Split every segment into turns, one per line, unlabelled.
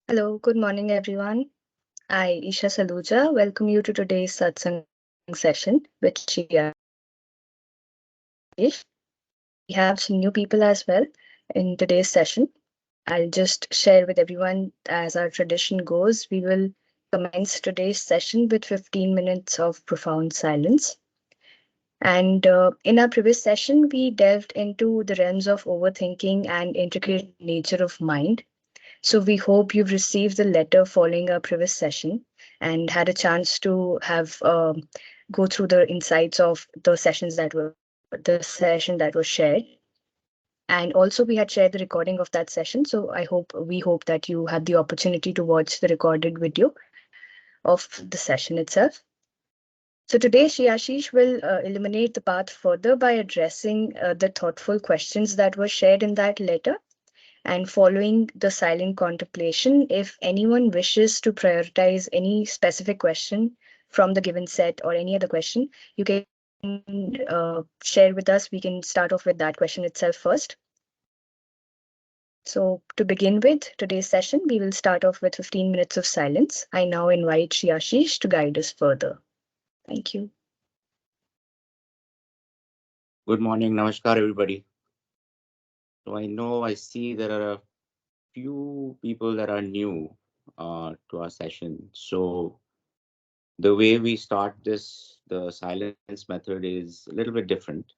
Hello, good morning, everyone. I, Isha Saluja, welcome you to today's Satsang session with Shiash. We have some new people as well in today's session. I'll just share with everyone, as our tradition goes, we will commence today's session with 15 minutes of profound silence. And in our previous session, we delved into the realms of overthinking and intricate nature of mind. So we hope you've received the letter following our previous session and had a chance to have go through the insights of the session that was shared. And also we had shared the recording of that session. So we hope that you had the opportunity to watch the recorded video of the session itself. So today Shiashish will illuminate the path further by addressing the thoughtful questions that were shared in that letter. And following the silent contemplation, if anyone wishes to prioritize any specific question from the given set or any other question, you can share with us. We can start off with that question itself first. So, to begin with today's session, we will start off with 15 minutes of silence. I now invite Shiashish to guide us further. Thank you.
Good morning, namaskar, everybody. So I see there are a few people that are new to our session. So the way we start the silence method is a little bit different.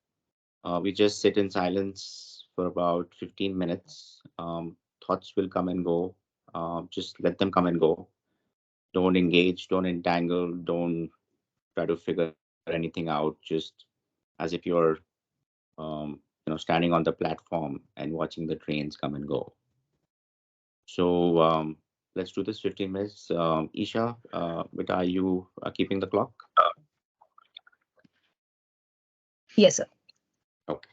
We just sit in silence for about 15 minutes. Thoughts will come and go. Just let them come and go. Don't engage, don't entangle, don't try to figure anything out. Just as if you're standing on the platform and watching the trains come and go. So let's do this 15 minutes. Isha, but are you keeping the clock?
Yes, sir.
Okay.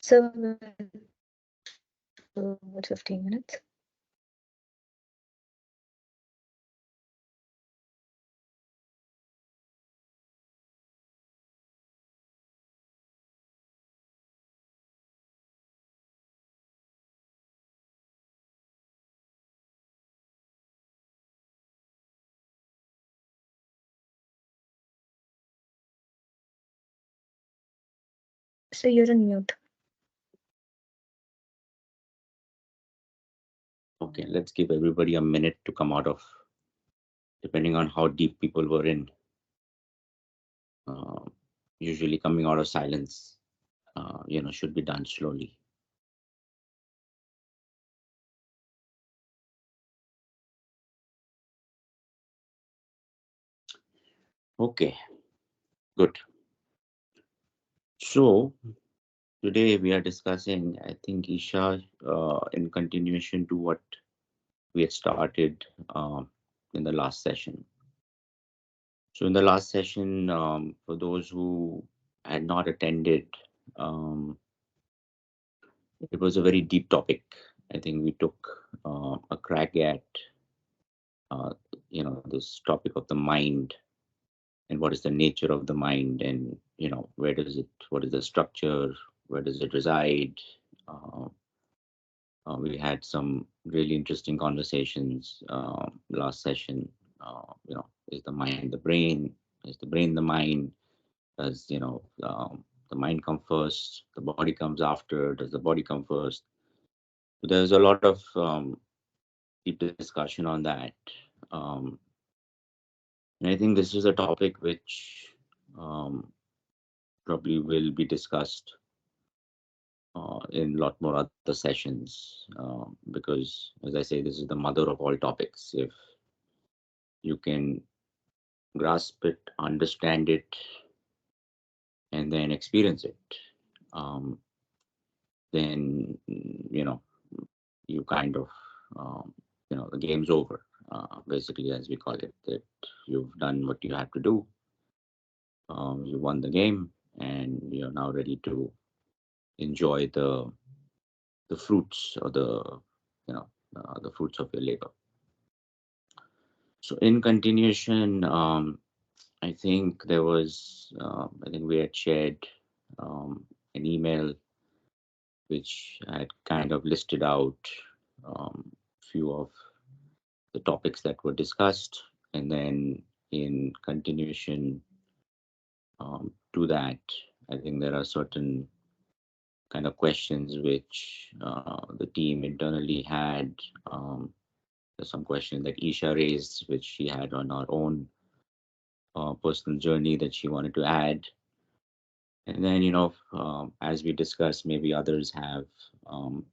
So we'll about 15 minutes. So you're on mute.
Okay, let's give everybody a minute to come out of, depending on how deep people were in. Uh, Usually coming out of silence, should be done slowly. Okay, good. So today we are discussing, I think, Isha, in continuation to what we had started in the last session. So in the last session, for those who had not attended, um, it was a very deep topic. I think we took a crack at, uh, this topic of the mind and what is the nature of the mind, and where does it, what is the structure, where does it reside. Uh, we had some really interesting conversations last session. Is the mind the brain? Is the brain the mind? Does the mind come first? The body comes after? Does the body come first? So there's a lot of deep discussion on that. Um, and I think this is a topic which um, probably will be discussed in a lot more other sessions, because, as I say, this is the mother of all topics. If you can grasp it, understand it, and then experience it, um, then you kind of, um, the game's over. Basically, as we call it, that you've done what you have to do. You won the game, and you're now ready to enjoy the fruits, or you know the fruits of your labor. So in continuation, I think there was, I think we had shared an email which had kind of listed out few of the topics that were discussed, and then in continuation to that, I think there are certain kind of questions which the team internally had. There's some questions that Isha raised, which she had on her own personal journey that she wanted to add. And then, as we discussed, maybe others have um,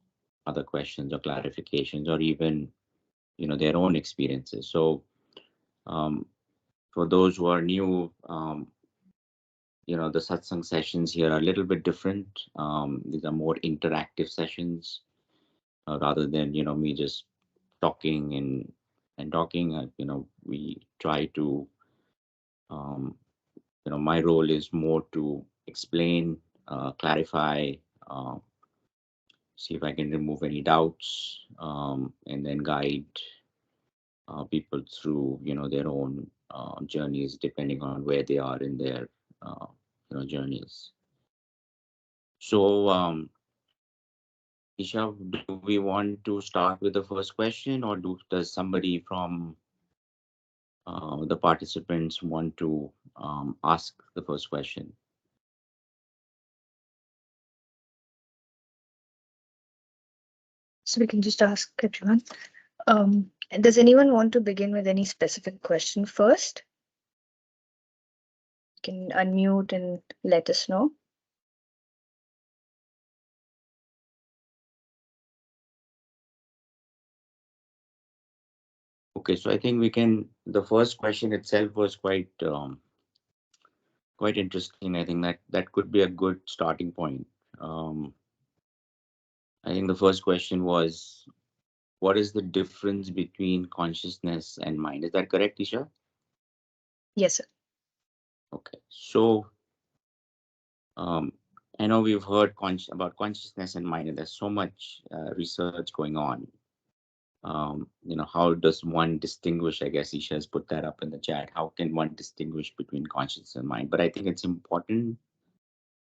other questions or clarifications, or even, their own experiences. So, um, for those who are new, the satsang sessions here are a little bit different. These are more interactive sessions, rather than, me just talking and talking. We try to, um, my role is more to explain, clarify, uh, see if I can remove any doubts, and then guide people through, their own journeys, depending on where they are in their, uh, journeys. So, Isha, do we want to start with the first question, or does somebody from the participants want to ask the first question?
So we can just ask everyone. Does anyone want to begin with any specific question first? You can unmute and let us know.
Okay, so I think we can. The first question itself was quite interesting. I think that could be a good starting point. Um, I think the first question was, what is the difference between consciousness and mind? Is that correct, Isha?
Yes, sir.
Okay, so um, I know we've heard about consciousness and mind, and there's so much research going on. How does one distinguish? I guess Isha has put that up in the chat. How can one distinguish between consciousness and mind? But I think it's important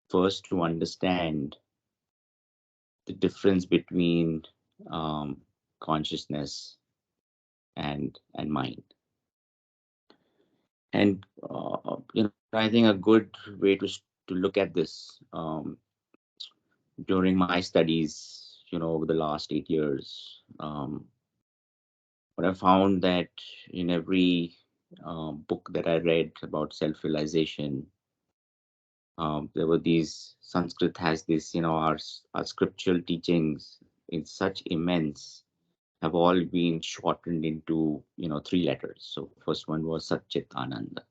first to understand the difference between um, consciousness and mind. And I think a good way to look at this during my studies, over the last 8 years, what I found that in every book that I read about self-realization, there were these. Sanskrit has this, our scriptural teachings in such immense have all been shortened into three letters. So first one was Satchit Ananda,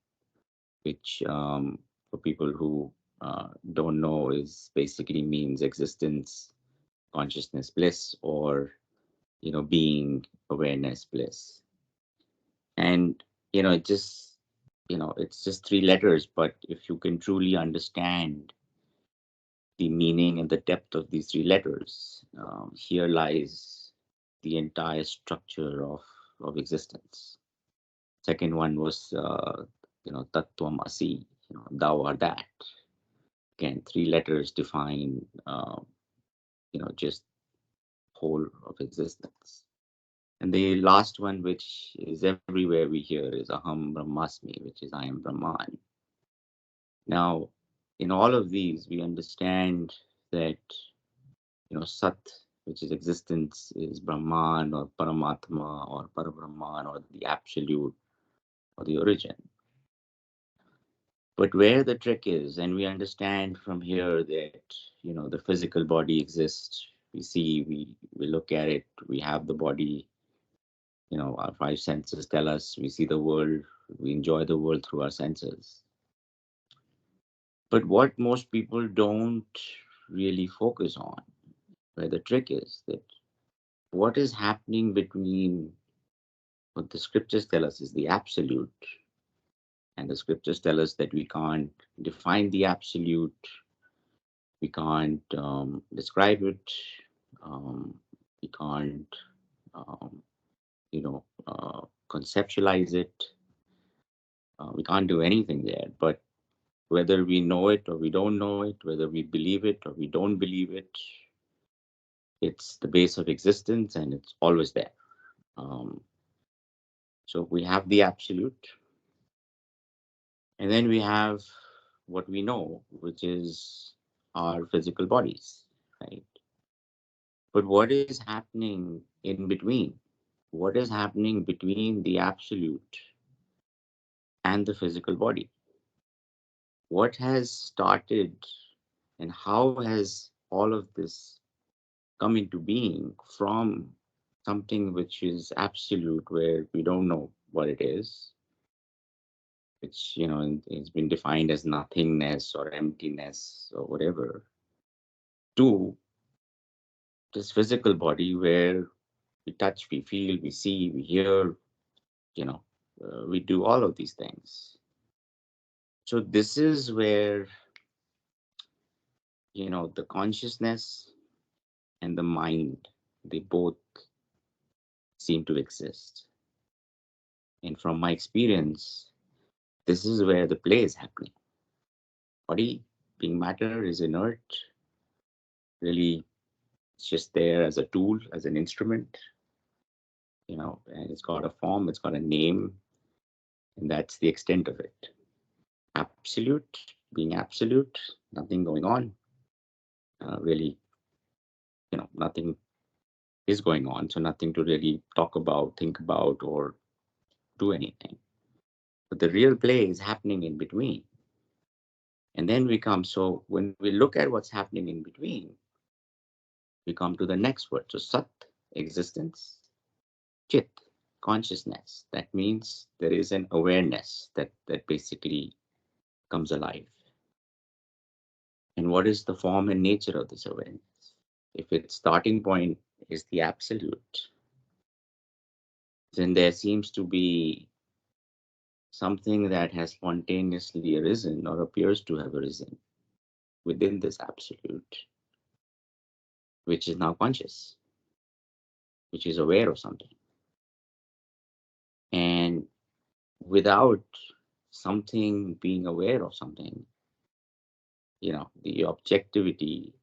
which for people who don't know is basically means existence, consciousness, bliss, or being, awareness, bliss. And it just it's just three letters, but if you can truly understand the meaning and the depth of these three letters, here lies the entire structure of existence. Second one was Tattvam Asi, thou art that. Again, three letters define just whole of existence. And the last one, which is everywhere we hear, is Aham Brahmasmi, which is I am Brahman. Now, in all of these, we understand that Sat, which is existence, is Brahman or Paramatma or Parabrahman or the absolute or the origin. But where the trick is, and we understand from here that the physical body exists. We see, we look at it. We have the body. Our five senses tell us we see the world. We enjoy the world through our senses. But what most people don't really focus on, where the trick is, that what is happening between what the scriptures tell us is the absolute, and the scriptures tell us that we can't define the absolute, we can't describe it, we can't, um, conceptualize it, we can't do anything there. But whether we know it or we don't know it, whether we believe it or we don't believe it, it's the base of existence and it's always there. Um, so we have the absolute, and then we have what we know, which is our physical bodies, right? But what is happening in between? What is happening between the absolute and the physical body? What has started and how has all of this come into being from something which is absolute, where we don't know what it is, which it's been defined as nothingness or emptiness or whatever, to this physical body where we touch, we feel, we see, we hear, you know, we do all of these things. So this is where, the consciousness and the mind, they both seem to exist. And from my experience, this is where the play is happening. Body, being matter, is inert, really, it's just there as a tool, as an instrument, and it's got a form, it's got a name, and that's the extent of it. Absolute, being absolute, nothing going on, really, nothing is going on, so nothing to really talk about, think about, or do anything. But the real play is happening in between. And then so when we look at what's happening in between, we come to the next word. So Sat, existence, Chit, consciousness. That means there is an awareness that basically comes alive. And what is the form and nature of this awareness? If its starting point is the absolute, then there seems to be something that has spontaneously arisen or appears to have arisen. within this absolute, which is now conscious, which is aware of something. And without something being aware of something, the objectivity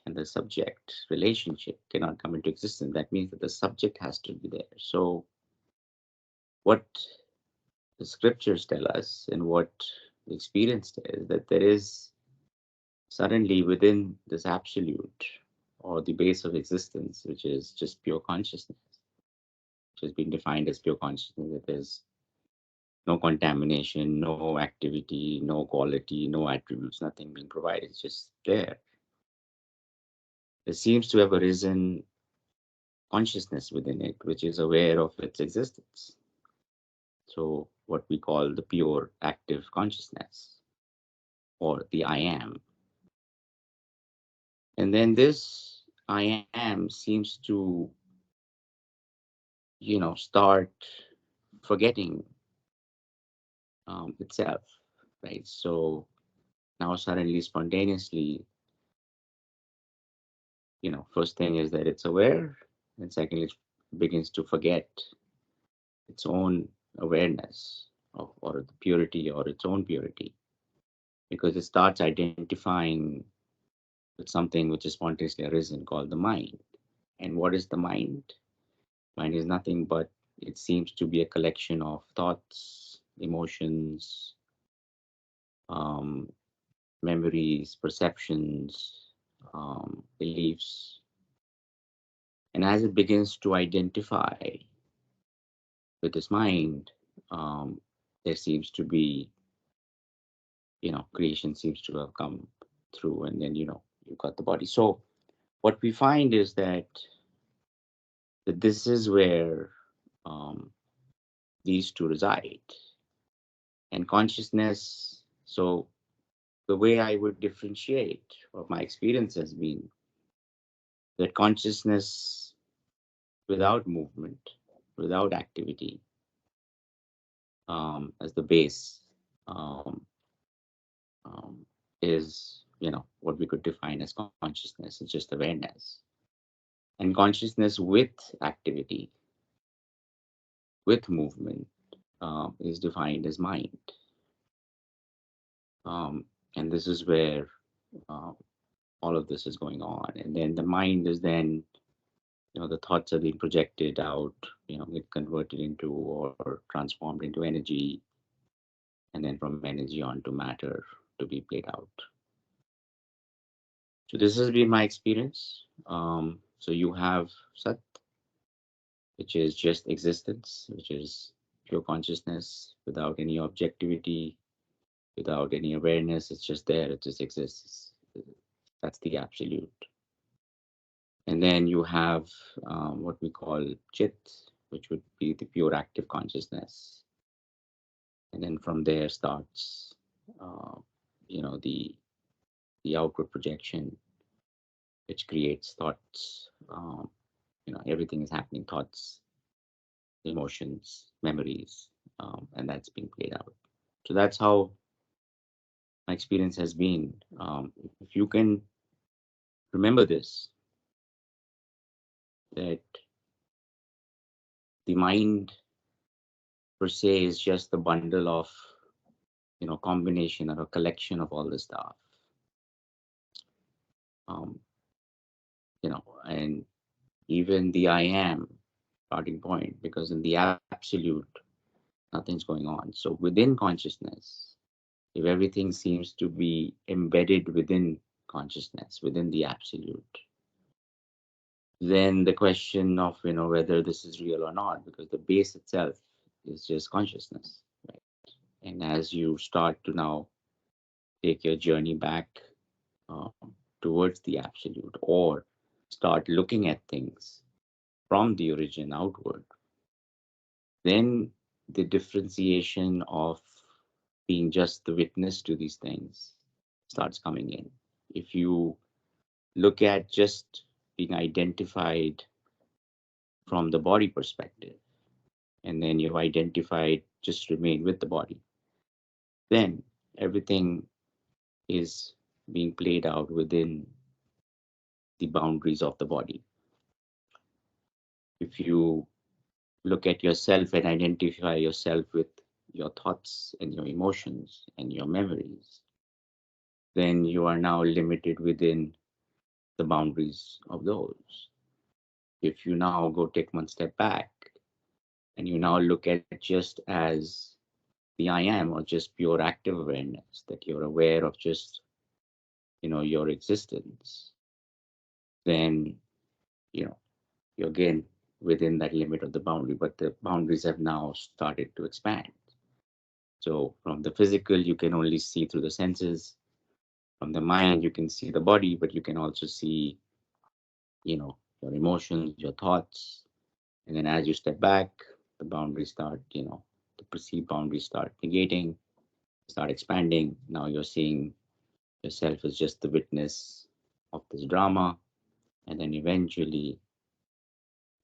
and the subject relationship cannot come into existence. That means that the subject has to be there. So, what the scriptures tell us and what the experience is that there is suddenly within this absolute or the base of existence, which is just pure consciousness, which has been defined as pure consciousness, that there's no contamination, no activity, no quality, no attributes, nothing being provided. It's just there. There seems to have arisen consciousness within it, which is aware of its existence. So, what we call the pure active consciousness or the I am. And then this I am seems to, start forgetting itself, right? So now suddenly, spontaneously, first thing is that it's aware, and secondly, it begins to forget its own awareness of or the purity or its own purity, because it starts identifying with something which is spontaneously arisen called the mind. And what is the mind? Mind is nothing but it seems to be a collection of thoughts, emotions, um, memories, perceptions, beliefs. And as it begins to identify with this mind, um, there seems to be, creation seems to have come through, and then, you've got the body. So what we find is that this is where um, these two reside. And consciousness, so the way I would differentiate what my experience has been that consciousness without movement, without activity, as the base, um, um, is what we could define as consciousness. It's just awareness, and consciousness with activity, with movement, is defined as mind. Um, and this is where uh, all of this is going on. And then the mind is then, the thoughts are being projected out, get converted into or transformed into energy, and then from energy onto matter to be played out. So this has been my experience. So you have Sat, which is just existence, which is pure consciousness without any objectivity, without any awareness. It's just there. It just exists. That's the absolute. And then you have what we call Chit, which would be the pure active consciousness. And then from there starts, uh, the outward projection, which creates thoughts. Everything is happening: thoughts, emotions, memories, and that's being played out. So that's how my experience has been. If you can remember this, that the mind per se is just the bundle of combination or a collection of all the stuff. Um, and even the I am starting point, because in the absolute nothing's going on. So within consciousness, if everything seems to be embedded within consciousness, within the absolute, then the question of whether this is real or not, because the base itself is just consciousness, right? And as you start to now take your journey back um, towards the absolute, or start looking at things from the origin outward, then the differentiation of being just the witness to these things starts coming in. If you look at just being identified from the body perspective, and then you've identified just remain with the body, then everything is being played out within the boundaries of the body. If you look at yourself and identify yourself with your thoughts and your emotions and your memories, then you are now limited within the boundaries of those. If you now go take one step back and you now look at just as the I am, or just pure active awareness, that you're aware of just, your existence, then, you know, you're again within that limit of the boundary, but the boundaries have now started to expand. So from the physical, you can only see through the senses. From the mind, you can see the body, but you can also see, your emotions, your thoughts. And then as you step back, the boundaries start, the perceived boundaries start negating, start expanding. Now you're seeing yourself as just the witness of this drama. And then eventually,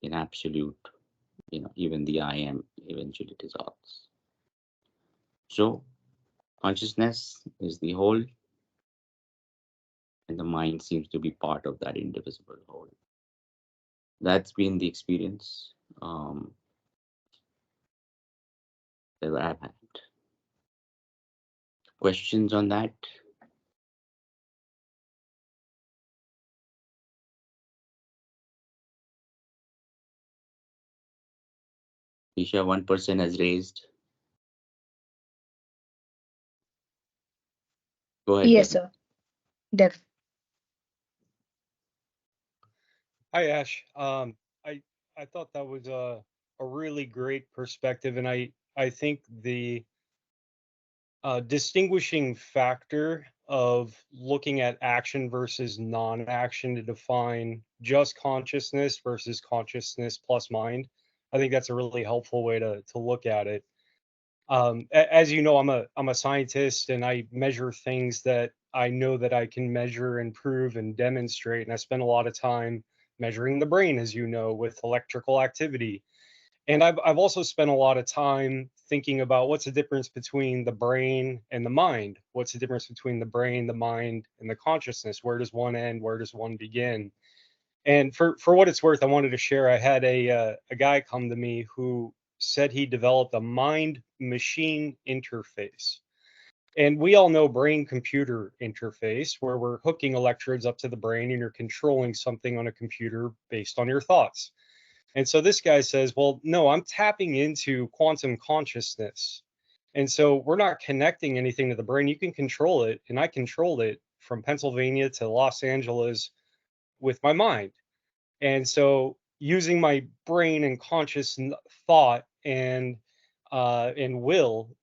in absolute, even the I am eventually dissolves. So consciousness is the whole, and the mind seems to be part of that indivisible whole. That's been the experience that I've had. Questions on that? Isha, one person has raised. Go ahead,
Yes,
Devin.
sir. Def.
Hi, Ash. I thought that was a really great perspective, and I think the distinguishing factor of looking at action versus non-action to define just consciousness versus consciousness plus mind. I think that's a really helpful way to look at it. As you know, I'm a scientist, and I measure things that I know that I can measure and prove and demonstrate. And I spend a lot of time measuring the brain, as you know, with electrical activity. And I've also spent a lot of time thinking about what's the difference between the brain and the mind. What's the difference between the brain, the mind, and the consciousness? Where does one end? Where does one begin? And for what it's worth, I wanted to share. I had a guy come to me who said he developed a mind machine interface. And we all know brain computer interface, where we're hooking electrodes up to the brain and you're controlling something on a computer based on your thoughts. And so this guy says, well, no, I'm tapping into quantum consciousness. And so we're not connecting anything to the brain. You can control it. And I controlled it from Pennsylvania to Los Angeles with my mind. And so using my brain and conscious thought and will,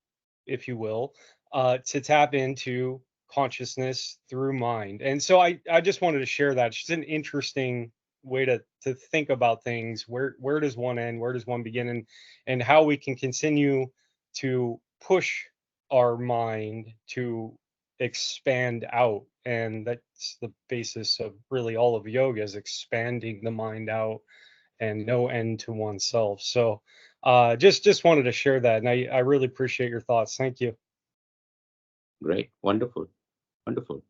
if you will, to tap into consciousness through mind. And so I just wanted to share that. It's just an interesting way to think about things. Where does one end? Where does one begin? And how we can continue to push our mind to expand out. And that's the basis of really all of yoga, is expanding the mind out and no end to oneself. So just wanted to share that. And I really appreciate your thoughts. Thank you.
Great. Wonderful. Wonderful.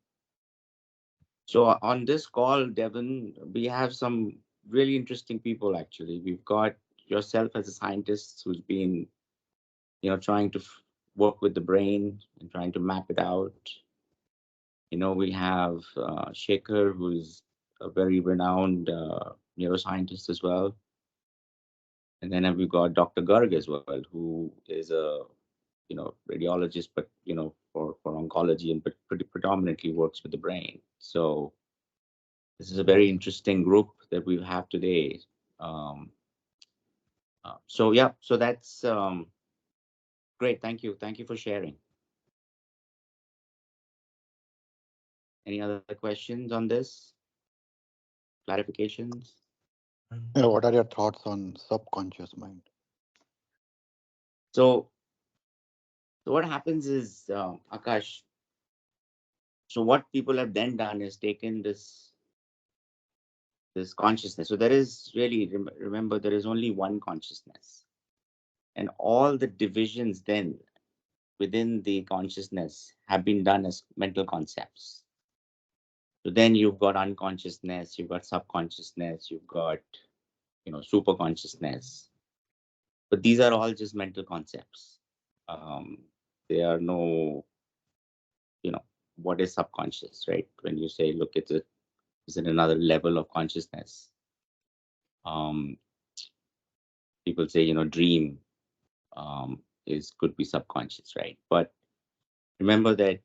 So on this call, Devin, we have some really interesting people actually. We've got yourself as a scientist who's been, trying to work with the brain and trying to map it out. We have Shekhar, who's a very renowned neuroscientist as well. And then we've got Dr. Garg as well, who is a radiologist, but for oncology, and but pretty predominantly works with the brain. So this is a very interesting group that we have today. Um, so yeah, so that's great. Thank you for sharing. Any other questions on this? Clarifications?
Yeah, what are your thoughts on subconscious mind?
So, what happens is, Akash. So what people have then done is taken this consciousness. So there is really, remember, there is only one consciousness, and all the divisions then within the consciousness have been done as mental concepts. So then you've got unconsciousness, you've got subconsciousness, you've got, super consciousness. But these are all just mental concepts. There are no, what is subconscious, right? When you say, look, is it another level of consciousness? Um, People say, dream could be subconscious, right? But remember that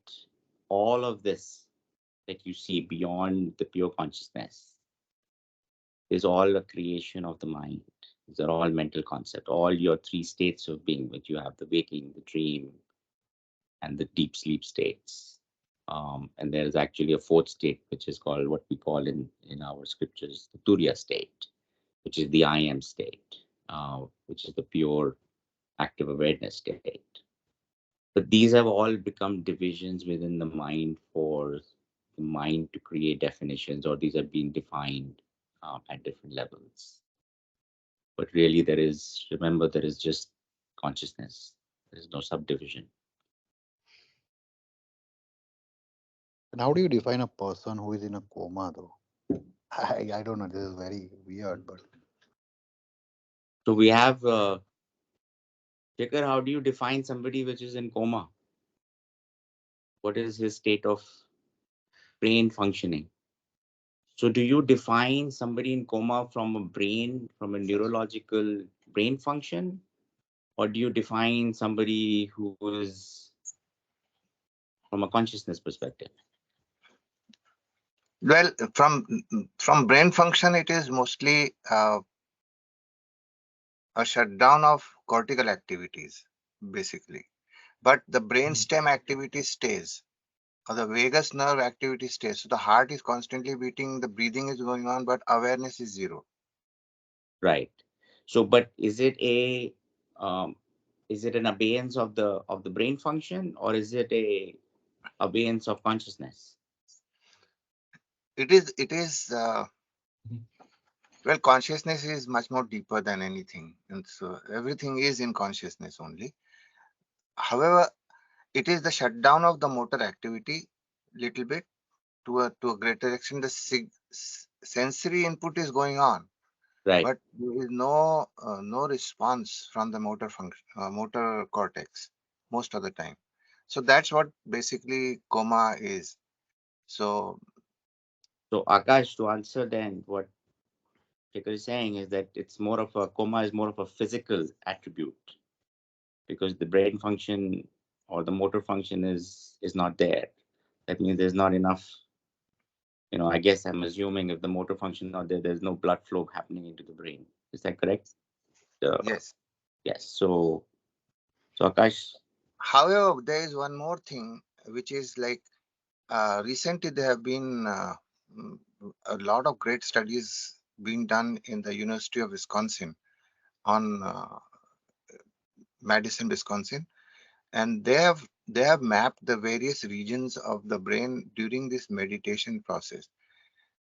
all of this that you see beyond the pure consciousness is all a creation of the mind. These are all mental concepts. All your three states of being, which you have the waking, the dream, and the deep sleep states. And there is actually a fourth state, which is called what we call in our scriptures the Turiya state, which is the I am state, which is the pure active awareness state. But these have all become divisions within the mind for the mind to create definitions, or these are being defined at different levels. But really, remember, there is just consciousness. There is no subdivision.
And how do you define a person who is in a coma, though? I don't know. This is very weird, but
So we have, Shikhar, how do you define somebody which is in coma? What is his state of brain functioning? So do you define somebody in coma from a neurological brain function? Or do you define somebody who is from a consciousness perspective?
Well, from brain function, it is mostly a shutdown of cortical activities, basically. But the brainstem activity stays, or the vagus nerve activity stays. So the heart is constantly beating, the breathing is going on, but awareness is zero.
Right. So, but is it an abeyance of the brain function, or is it a abeyance of consciousness?
It is well, consciousness is much more deeper than anything, and so everything is in consciousness only. However, it is the shutdown of the motor activity little bit. To a greater extent, the sensory input is going on,
Right.
but there is no response from the motor cortex most of the time. So that's what basically coma is. So
So, Akash, to answer then what Shikhar is saying is that coma is more of a physical attribute because the brain function or the motor function is not there. That means there's not enough. I guess I'm assuming if the motor function not there, there's no blood flow happening into the brain. Is that correct?
yes.
Yes. So Akash.
However, there is one more thing which is like recently there have been mm, a lot of great studies being done in the University of Wisconsin on Madison, Wisconsin, and they have mapped the various regions of the brain during this meditation process.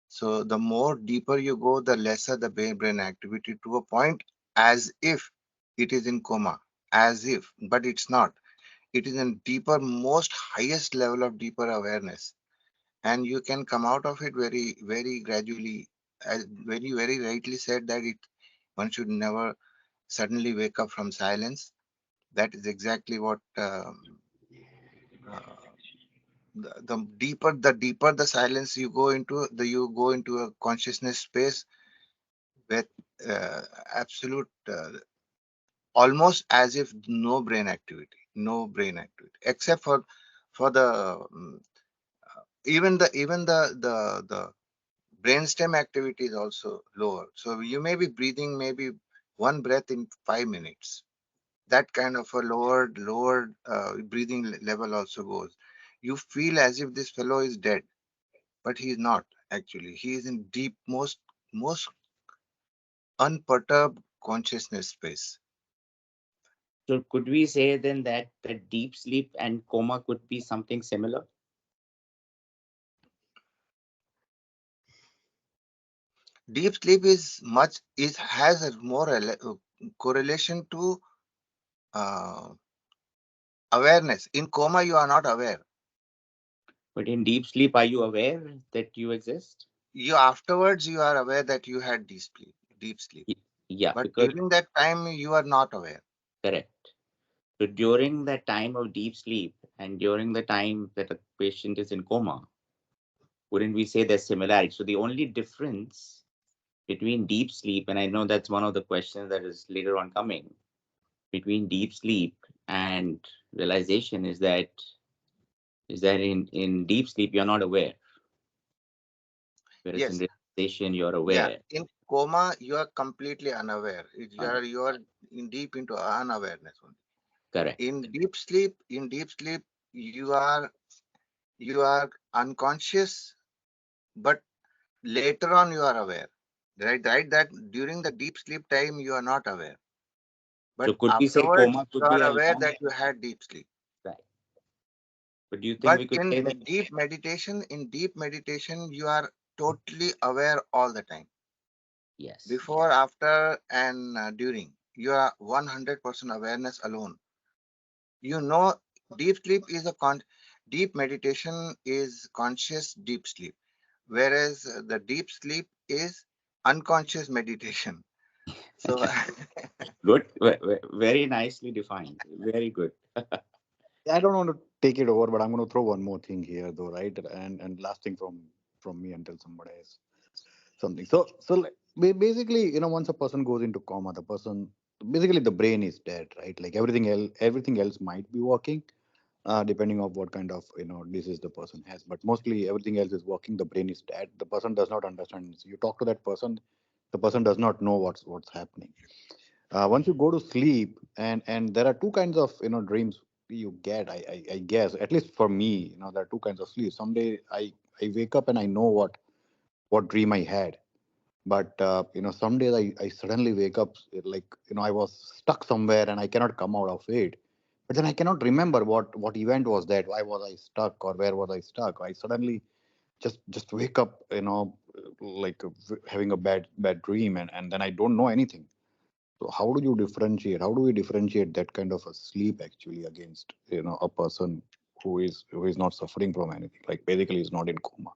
So the more deeper you go, the lesser the brain activity, to a point as if it is in coma, as if, but it's not. It is in deeper, most highest level of deeper awareness, and you can come out of it very, very gradually. As very, very rightly said that one should never suddenly wake up from silence. That is exactly what uh, the deeper the silence you go into, you go into a consciousness space with uh, absolute almost as if no brain activity except for the even the brainstem activity is also lower. So you may be breathing maybe one breath in 5 minutes. That kind of a lowered breathing level also goes. You feel as if this fellow is dead, but he is not actually. He is in deep, most unperturbed consciousness space.
So could we say then that the deep sleep and coma could be something similar?
Deep sleep has a more correlation to uh, awareness. In coma, you are not aware.
But in deep sleep, are you aware that you exist?
You afterwards you are aware that you had deep sleep.
Yeah,
But
because
during that time you are not aware.
correct. So during that time of deep sleep and during the time that a patient is in coma, wouldn't we say there's similarity? So the only difference between deep sleep, and I know that's one of the questions that is later on coming, between deep sleep and realization is that in deep sleep you're not aware, whereas in
Yes.
realization you're
Yeah.
aware.
In coma you are completely unaware. You
Unaware.
are in deep into unawareness only.
Correct.
In deep sleep you are unconscious, but later on you are aware. Right, that during the deep sleep time you are not aware,
So
but
could we say
afterwards
coma
you
could be
are
a
aware
long
that you had deep sleep.
right? But do you think
But
we could
in
say that?
deep meditation you are totally aware all the time.
Yes,
Before, after, and during, you are 100% awareness alone. You know, deep sleep is deep meditation is conscious deep sleep, whereas the deep sleep is unconscious meditation. So
good. Very nicely defined. Very good.
I don't want to take it over, but I'm going to throw one more thing here, though, right? And last thing from me until somebody has something. Basically, once a person goes into coma, the person basically the brain is dead, right? Like everything else might be working, depending on what kind of disease the person has. But mostly everything else is working. The brain is dead. The person does not understand. So you talk to that person, the person does not know what's happening. Once you go to sleep, and there are two kinds of dreams you get. I guess, at least for me, there are two kinds of sleep. Someday I wake up and I know what dream I had. But some days I suddenly wake up, like I was stuck somewhere and I cannot come out of it. But then I cannot remember what event was that. Why was I stuck, or where was I stuck? I suddenly just wake up, like having a bad dream, and then I don't know anything. So how do you differentiate? How do we differentiate that kind of a sleep actually against a person who is not suffering from anything, like basically is not in coma?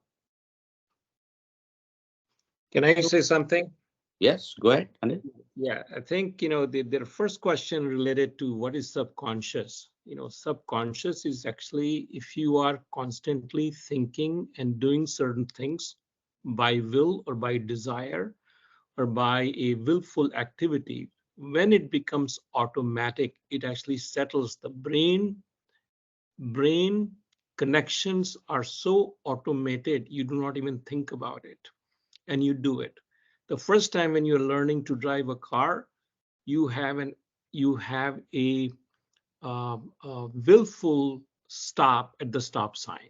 Can I say something?
Yes, go ahead, Anil.
Yeah, I think, their first question related to what is subconscious. Subconscious is actually if you are constantly thinking and doing certain things by will or by desire or by a willful activity, when it becomes automatic, it actually settles the brain. Brain connections are so automated, you do not even think about it, and you do it. The first time when you're learning to drive a car, you have an you have a willful stop at the stop sign.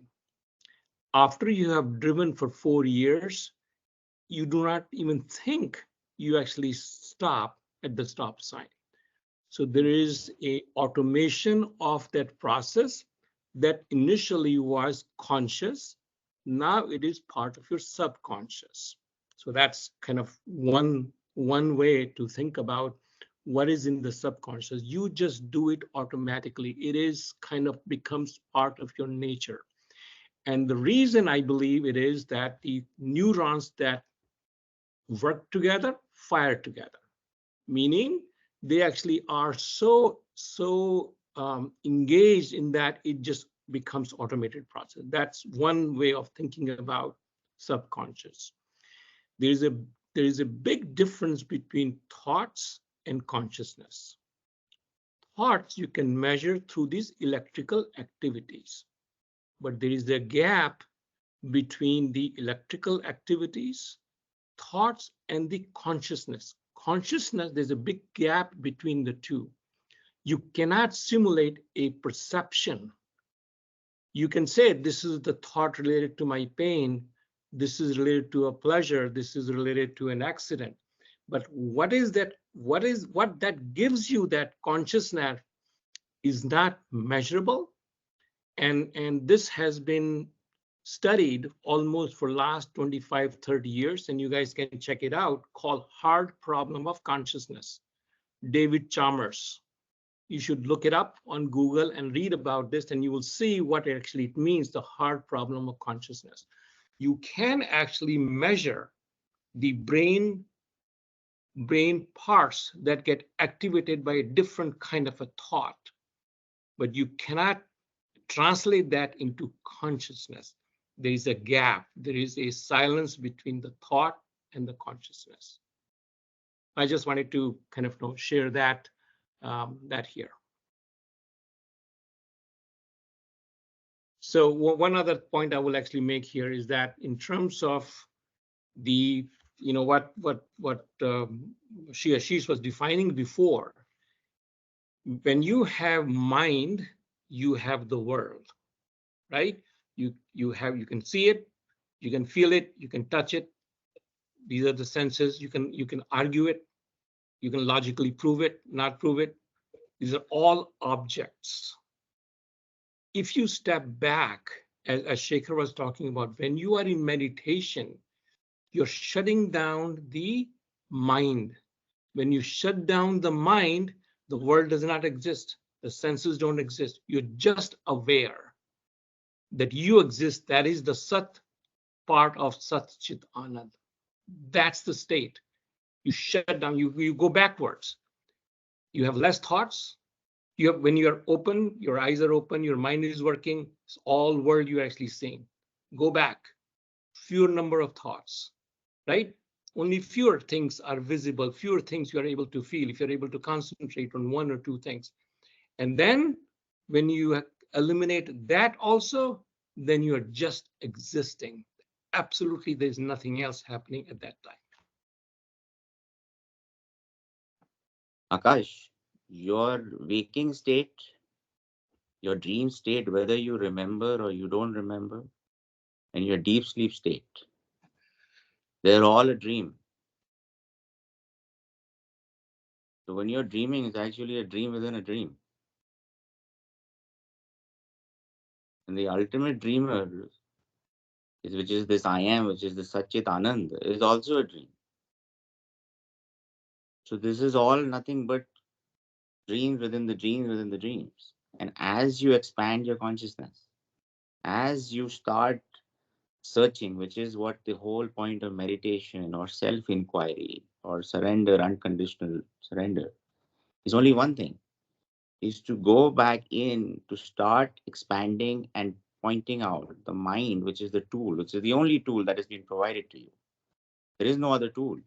After you have driven for 4 years, you do not even think, you actually stop at the stop sign. So there is a automation of that process that initially was conscious. Now it is part of your subconscious. So that's kind of one way to think about what is in the subconscious. You just do it automatically. It is kind of becomes part of your nature. And the reason I believe it is that the neurons that work together fire together, meaning they actually are so engaged in that it just becomes automated process. That's one way of thinking about subconscious. There is a there is a big difference between thoughts and consciousness. Thoughts you can measure through these electrical activities, but there is a gap between the electrical activities, thoughts, and the consciousness. Consciousness, there's a big gap between the two. You cannot simulate a perception. You can say this is the thought related to my pain, this is related to a pleasure, this is related to an accident. But what is that? What that gives you that consciousness is not measurable. And this has been studied almost for last 25, 30 years, and you guys can check it out, called Hard Problem of Consciousness. David Chalmers, You should look it up on Google and read about this, and you will see what actually it means, the hard problem of consciousness. You can actually measure the brain parts that get activated by a different kind of a thought, but you cannot translate that into consciousness. There is a gap. There is a silence between the thought and the consciousness. I just wanted to kind of share that here. So one other point I will actually make here is that in terms of the, what Ashish was defining before, when you have mind, you have the world, right? You can see it, you can feel it, you can touch it. These are the senses. You can argue it, you can logically prove it, not prove it. These are all objects. If you step back, as Shekhar was talking about, when you are in meditation, you're shutting down the mind. When you shut down the mind, the world does not exist. The senses don't exist. You're just aware that you exist. That is the Sat part of Sat Chit Anand. That's the state. You shut down, you go backwards. You have less thoughts. When you're open, your eyes are open, your mind is working, it's all world you're actually seeing. Go back, fewer number of thoughts, right? Only fewer things are visible, fewer things you are able to feel if you're able to concentrate on one or two things. And then when you eliminate that also, then you're just existing. Absolutely, there's nothing else happening at that time.
Akash, your waking state, your dream state, whether you remember or you don't remember, and your deep sleep state, they're all a dream. So when you're dreaming, it's actually a dream within a dream. And the ultimate dreamer, which is this I am, which is the Satchit Anand, is also a dream. So this is all nothing but dreams within the dreams within the dreams. And as you expand your consciousness, as you start searching, which is what the whole point of meditation or self inquiry or surrender, unconditional surrender, is only one thing, is to go back in to start expanding and pointing out the mind, which is the tool, which is the only tool that has been provided to you. There is no other tool.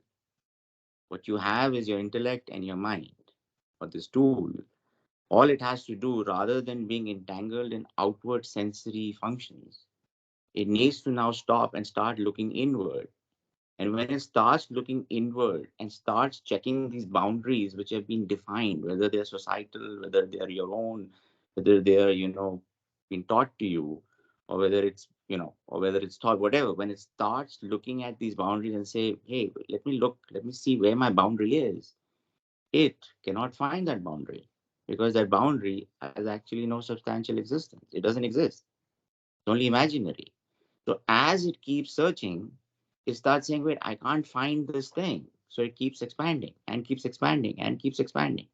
What you have is your intellect and your mind. But this tool, all it has to do, rather than being entangled in outward sensory functions, it needs to now stop and start looking inward. And when it starts looking inward and starts checking these boundaries which have been defined, whether they're societal, whether they're your own, whether they're, been taught to you, or whether it's, or whether it's taught, whatever, when it starts looking at these boundaries and say, hey, let me see where my boundary is, it cannot find that boundary because that boundary has actually no substantial existence. It doesn't exist. It's only imaginary. So as it keeps searching, it starts saying, wait, I can't find this thing. So it keeps expanding and keeps expanding and keeps expanding.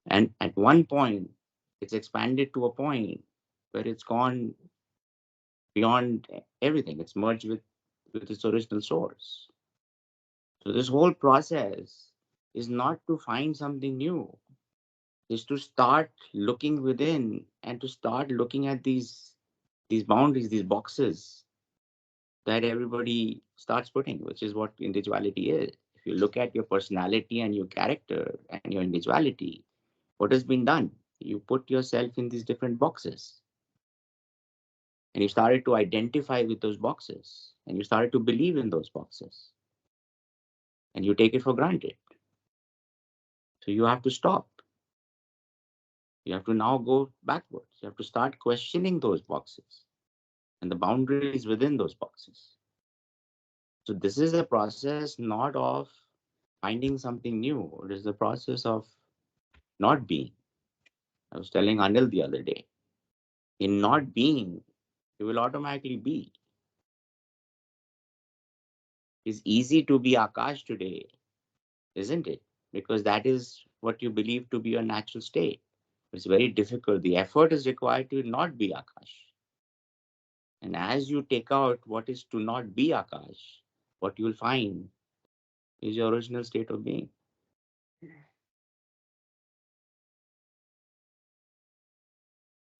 And at one point, it's expanded to a point where it's gone beyond everything. It's merged with its original source. So this whole process is not to find something new, is to start looking within and to start looking at these boundaries, these boxes that everybody starts putting, which is what individuality is. If you look at your personality and your character and your individuality, what has been done? You put yourself in these different boxes and you started to identify with those boxes and you started to believe in those boxes and you take it for granted. So you have to stop. You have to now go backwards. You have to start questioning those boxes and the boundaries within those boxes. So this is a process not of finding something new. It is the process of not being. I was telling Anil the other day, in not being, you will automatically be. It's easy to be Akash today, isn't it? Because that is what you believe to be your natural state. It's very difficult. The effort is required to not be Akash. And as you take out what is to not be Akash, what you will find is your original state of being.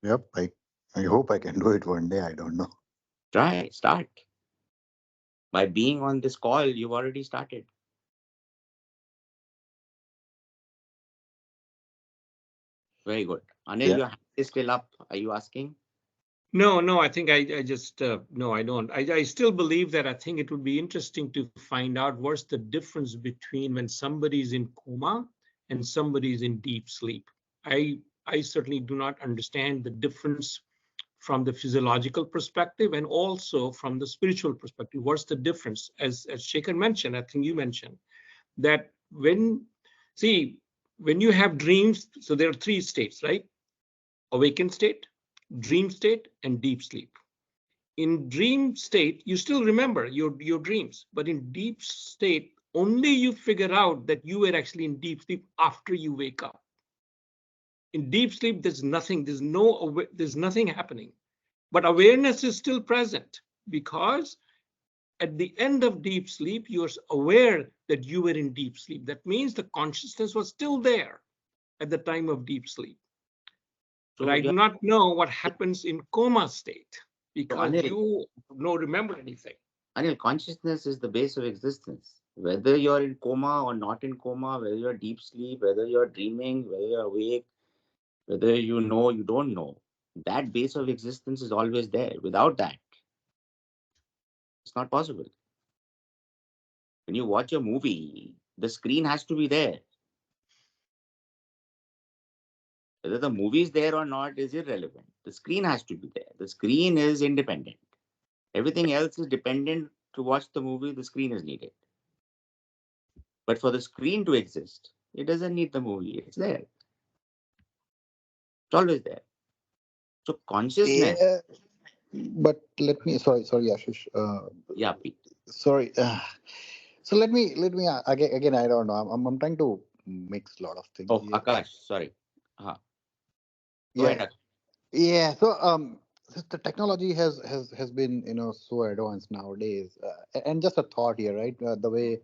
Yep, I hope I can do it one day. I don't know.
Try, start. By being on this call, you've already started. Very good. Anil,
Yeah.
your hand is still up. Are you asking?
No, I think I just, no, I don't. I still believe that I think it would be interesting to find out what's the difference between when somebody's in coma and somebody's in deep sleep. I certainly do not understand the difference from the physiological perspective and also from the spiritual perspective. What's the difference? As Shekhar mentioned, I think you mentioned that see, when you have dreams, so there are three states, right? Awakened state, dream state, and deep sleep. In dream state, you still remember your dreams, but in deep state, only you figure out that you were actually in deep sleep after you wake up. In deep sleep, there's nothing happening, but awareness is still present because at the end of deep sleep, you're aware that you were in deep sleep. That means the consciousness was still there at the time of deep sleep. But
So,
I do not know what happens in coma state because
Anil,
you don't remember anything.
Anil, consciousness is the base of existence. Whether you're in coma or not in coma, whether you're deep sleep, whether you're dreaming, whether you're awake, whether you know, you don't know, that base of existence is always there. Without that, it's not possible. When you watch a movie, the screen has to be there. Whether the movie is there or not is irrelevant. The screen has to be there. The screen is independent. Everything else is dependent. To watch the movie, the screen is needed. But for the screen to exist, it doesn't need the movie. It's there. It's always there. So consciousness,
Yeah, but let me. Sorry, Ashish.
yeah, Pete.
Sorry. So let me again. I don't know. I'm trying to mix a lot of things
Oh,
here.
Akash, sorry. Go
Yeah,
ahead, Akash.
yeah. So since the technology has been so advanced nowadays, and just a thought here, right? The way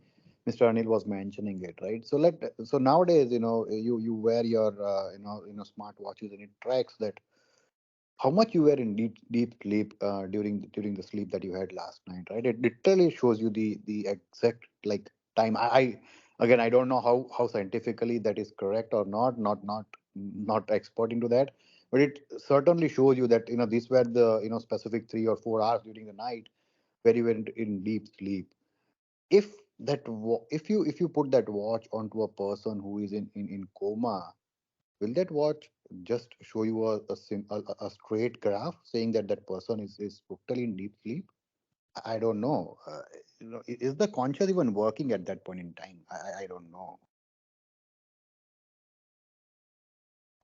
Mr. Anil was mentioning it, right? So nowadays, you wear your smart watches and it tracks that how much you were in deep sleep during the sleep that you had last night, right? It literally shows you the exact like time. Again, I don't know how scientifically that is correct or not expert into that, but it certainly shows you that these were the specific 3 or 4 hours during the night where you were in deep sleep. If if you put that watch onto a person who is in coma, will that watch just show you a straight graph saying that that person is totally in deep sleep? I don't know. Is the conscious even working at that point in time? I don't know.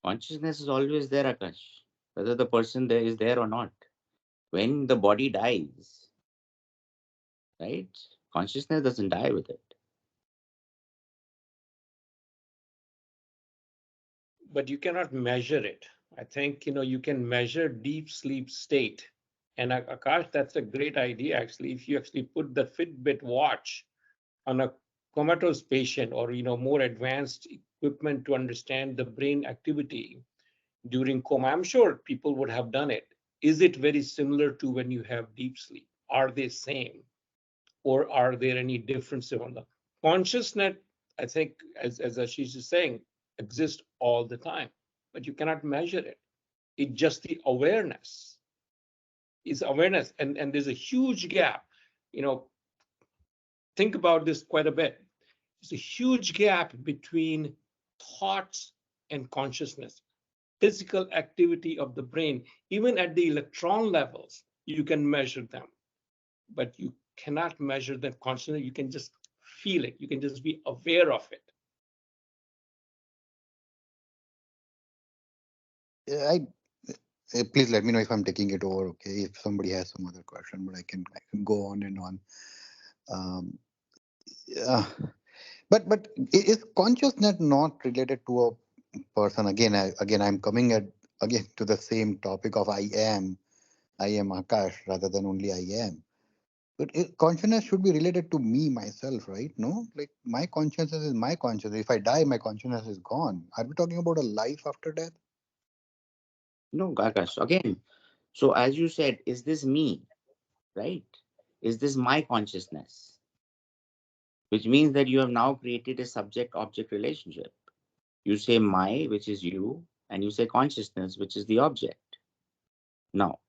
Consciousness is always there, Akash. Whether the person there is there or not. When the body dies, right? Consciousness doesn't die with it.
But you cannot measure it. I think you can measure deep sleep state. And Akash, that's a great idea actually. If you actually put the Fitbit watch on a comatose patient or more advanced equipment to understand the brain activity during coma, I'm sure people would have done it. Is it very similar to when you have deep sleep? Are they same? Or are there any differences on the consciousness? I think, as Ashish is saying, exists all the time, but you cannot measure it. It's just the awareness. Is awareness, and there's a huge gap. You know, think about this quite a bit. There's a huge gap between thoughts and consciousness. Physical activity of the brain, even at the electron levels, you can measure them, but you cannot measure them constantly. You can just feel it. You can just be aware of it.
I Please let me know if I'm taking it over. Okay, if somebody has some other question, but I can go on and on. Um, yeah. But is consciousness not related to a person? Again, I'm coming at again to the same topic of I am Akash rather than only I am. But consciousness should be related to me myself, right? No, like my consciousness is my consciousness. If I die, my consciousness is gone. Are we talking about a life after death?
No, Akash, again. So as you said, is this me, right? Is this my consciousness? Which means that you have now created a subject-object relationship. You say my, which is you, and you say consciousness, which is the object. Now,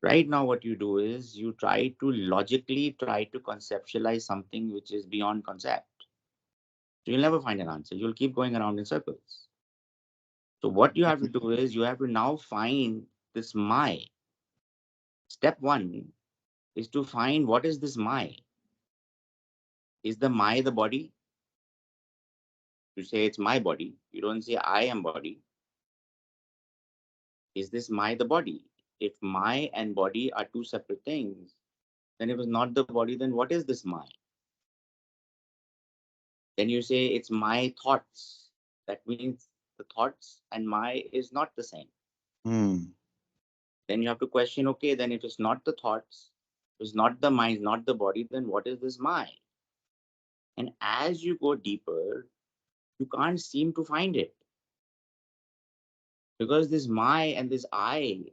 right now, what you do is you try to logically try to conceptualize something which is beyond concept. So you'll never find an answer. You'll keep going around in circles. So what you have to do is you have to now find this my. Step one is to find what is this my. Is the my the body? You say it's my body. You don't say I am body. Is this my the body? If my and body are two separate things, then if it's not the body, then what is this my? Then you say it's my thoughts. That means the thoughts and my is not the same.
Hmm.
Then you have to question, okay, then if it's not the thoughts, if it's not the mind, not the body, then what is this my? And as you go deeper, you can't seem to find it. Because this my and this I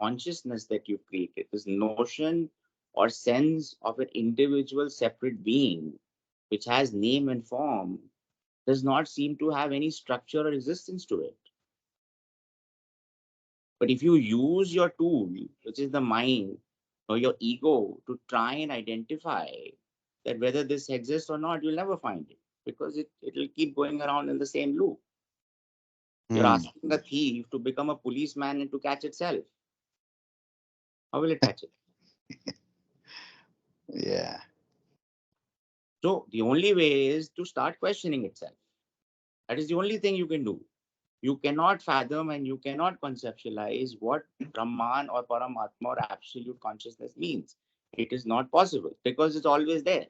consciousness that you've created, this notion or sense of an individual separate being, which has name and form, does not seem to have any structure or existence to it. But if you use your tool, which is the mind or your ego, to try and identify that whether this exists or not, you'll never find it because it'll keep going around in the same loop. You're
Hmm.
asking a thief to become a policeman and to catch itself. How will it catch it?
Yeah.
So the only way is to start questioning itself. That is the only thing you can do. You cannot fathom and you cannot conceptualize what Brahman or Paramatma or absolute consciousness means. It is not possible because it's always there.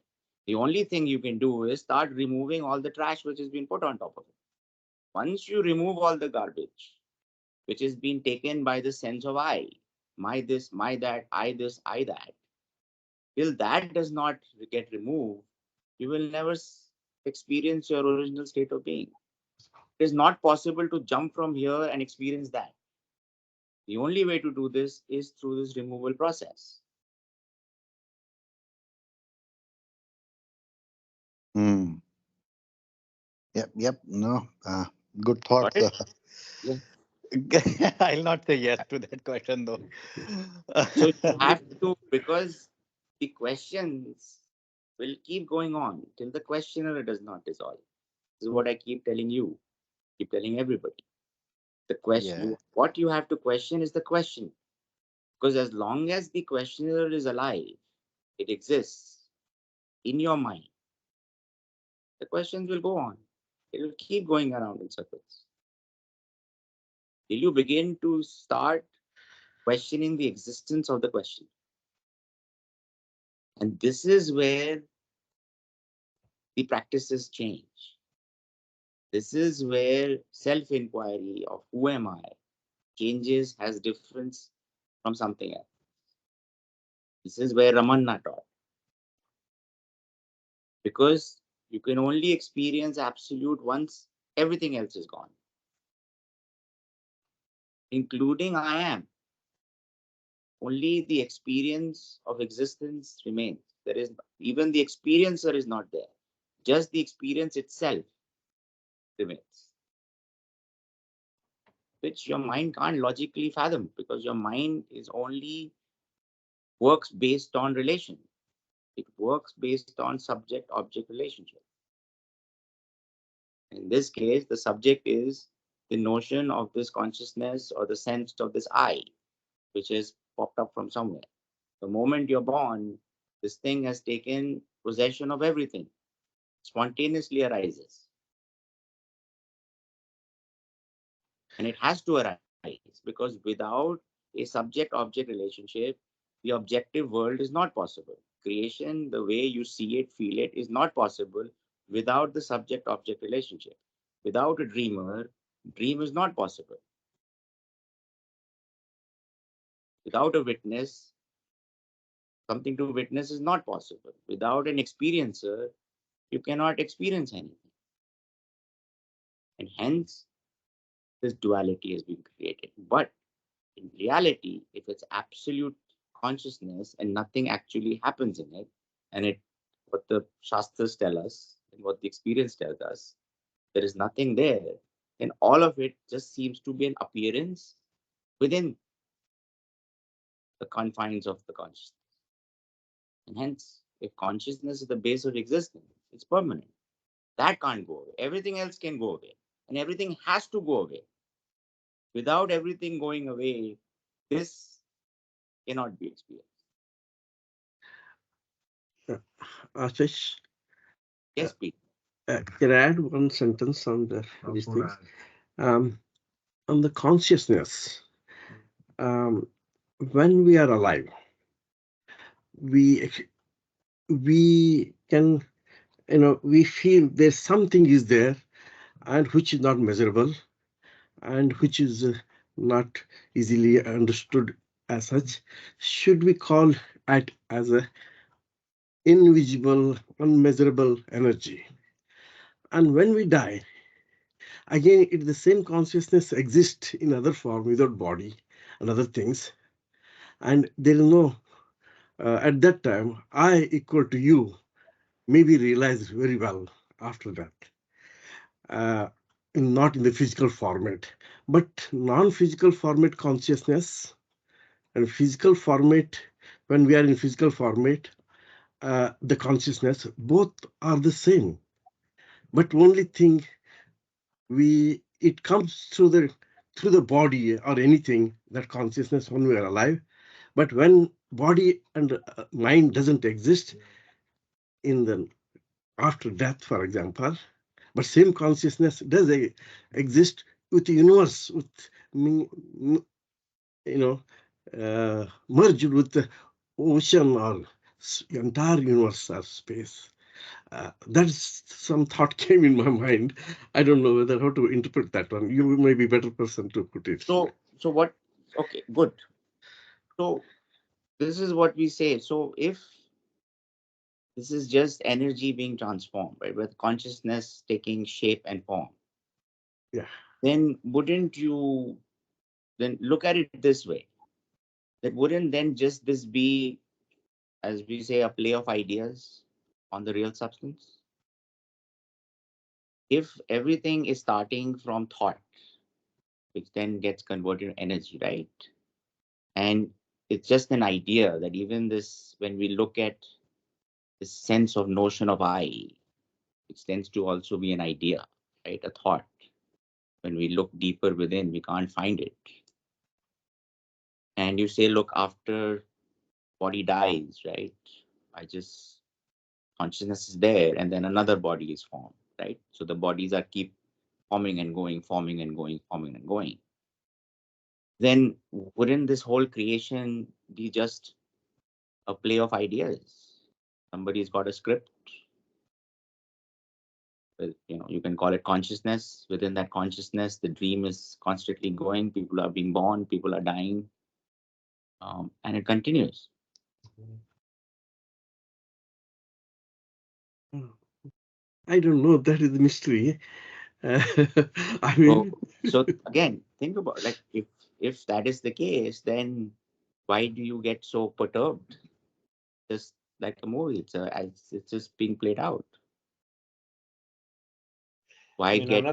The only thing you can do is start removing all the trash which has been put on top of it. Once you remove all the garbage which has been taken by the sense of I, my this, my that, I this, I that, till that does not get removed, you will never experience your original state of being. It is not possible to jump from here and experience that. The only way to do this is through this removal process.
Hmm. Yep. Yep. No. Good
Got
thoughts.
it? Yeah.
I'll not say yes to that question though.
So you have to, because the questions will keep going on till the questioner does not dissolve. This is what I keep telling you, keep telling everybody. The question,
Yeah.
what you have to question is the question. Because as long as the questioner is alive, it exists in your mind, the questions will go on. It will keep going around in circles. Till you begin to start questioning the existence of the question. And this is where the practices change. This is where self-inquiry of who am I changes, has difference from something else. This is where Ramana taught. Because you can only experience absolute once everything else is gone, including I am. Only the experience of existence remains. There is even the experiencer is not there. Just the experience itself remains, which your mind can't logically fathom because your mind is only works based on relation. It works based on subject-object relationship. In this case, the subject is the notion of this consciousness or the sense of this I, which has popped up from somewhere. The moment you're born, this thing has taken possession of everything, spontaneously arises. And it has to arise because without a subject-object relationship, the objective world is not possible. Creation, the way you see it, feel it, is not possible without the subject-object relationship. Without a dreamer, dream is not possible. Without a witness, something to witness is not possible. Without an experiencer, you cannot experience anything. And hence, this duality has been created. But in reality, if it's absolute consciousness and nothing actually happens in it, and it what the Shastras tell us and what the experience tells us, there is nothing there, then all of it just seems to be an appearance within the confines of the consciousness. And hence, if consciousness is the base of existence, it's permanent. That can't go away. Everything else can go away. And everything has to go away. Without everything going away, this cannot be experienced.
Ashish,
Yes, Pete.
can I add one sentence on these things? On the consciousness, when we are alive, we can, we feel there's something is there, and which is not measurable, and which is not easily understood as such. Should we call it as a invisible, unmeasurable energy? And when we die, again, the same consciousness exists in other form without body and other things. And there is no, at that time, I equal to you, maybe realized very well after that. Not in the physical format, but non-physical format consciousness and physical format, when we are in physical format, the consciousness, both are the same. But only thing, it comes through the body or anything, that consciousness when we are alive. But when body and mind doesn't exist in the after death, for example, but same consciousness does exist with the universe, with me, merged with the ocean or entire universe or space. That's some thought came in my mind. I don't know whether how to interpret that one. You may be better person to put it.
So what? Okay, good. So this is what we say. So if this is just energy being transformed, right, with consciousness taking shape and form,
Yeah.
then wouldn't you then look at it this way? That wouldn't then just this be, as we say, a play of ideas on the real substance? If everything is starting from thought, which then gets converted to energy, right? And it's just an idea that even this, when we look at this sense of notion of I, which tends to also be an idea, right? A thought. When we look deeper within, we can't find it. And you say, look, after body dies, right? Consciousness is there, and then another body is formed, right? So the bodies are keep forming and going, forming and going, forming and going. Then wouldn't this whole creation be just a play of ideas? Somebody's got a script. You can call it consciousness. Within that consciousness, the dream is constantly going. People are being born, people are dying, and it continues.
I don't know. That is the mystery. I mean,
So again, think about, like, if that is the case, then why do you get so perturbed? Just like a movie, it's just being played out. Why get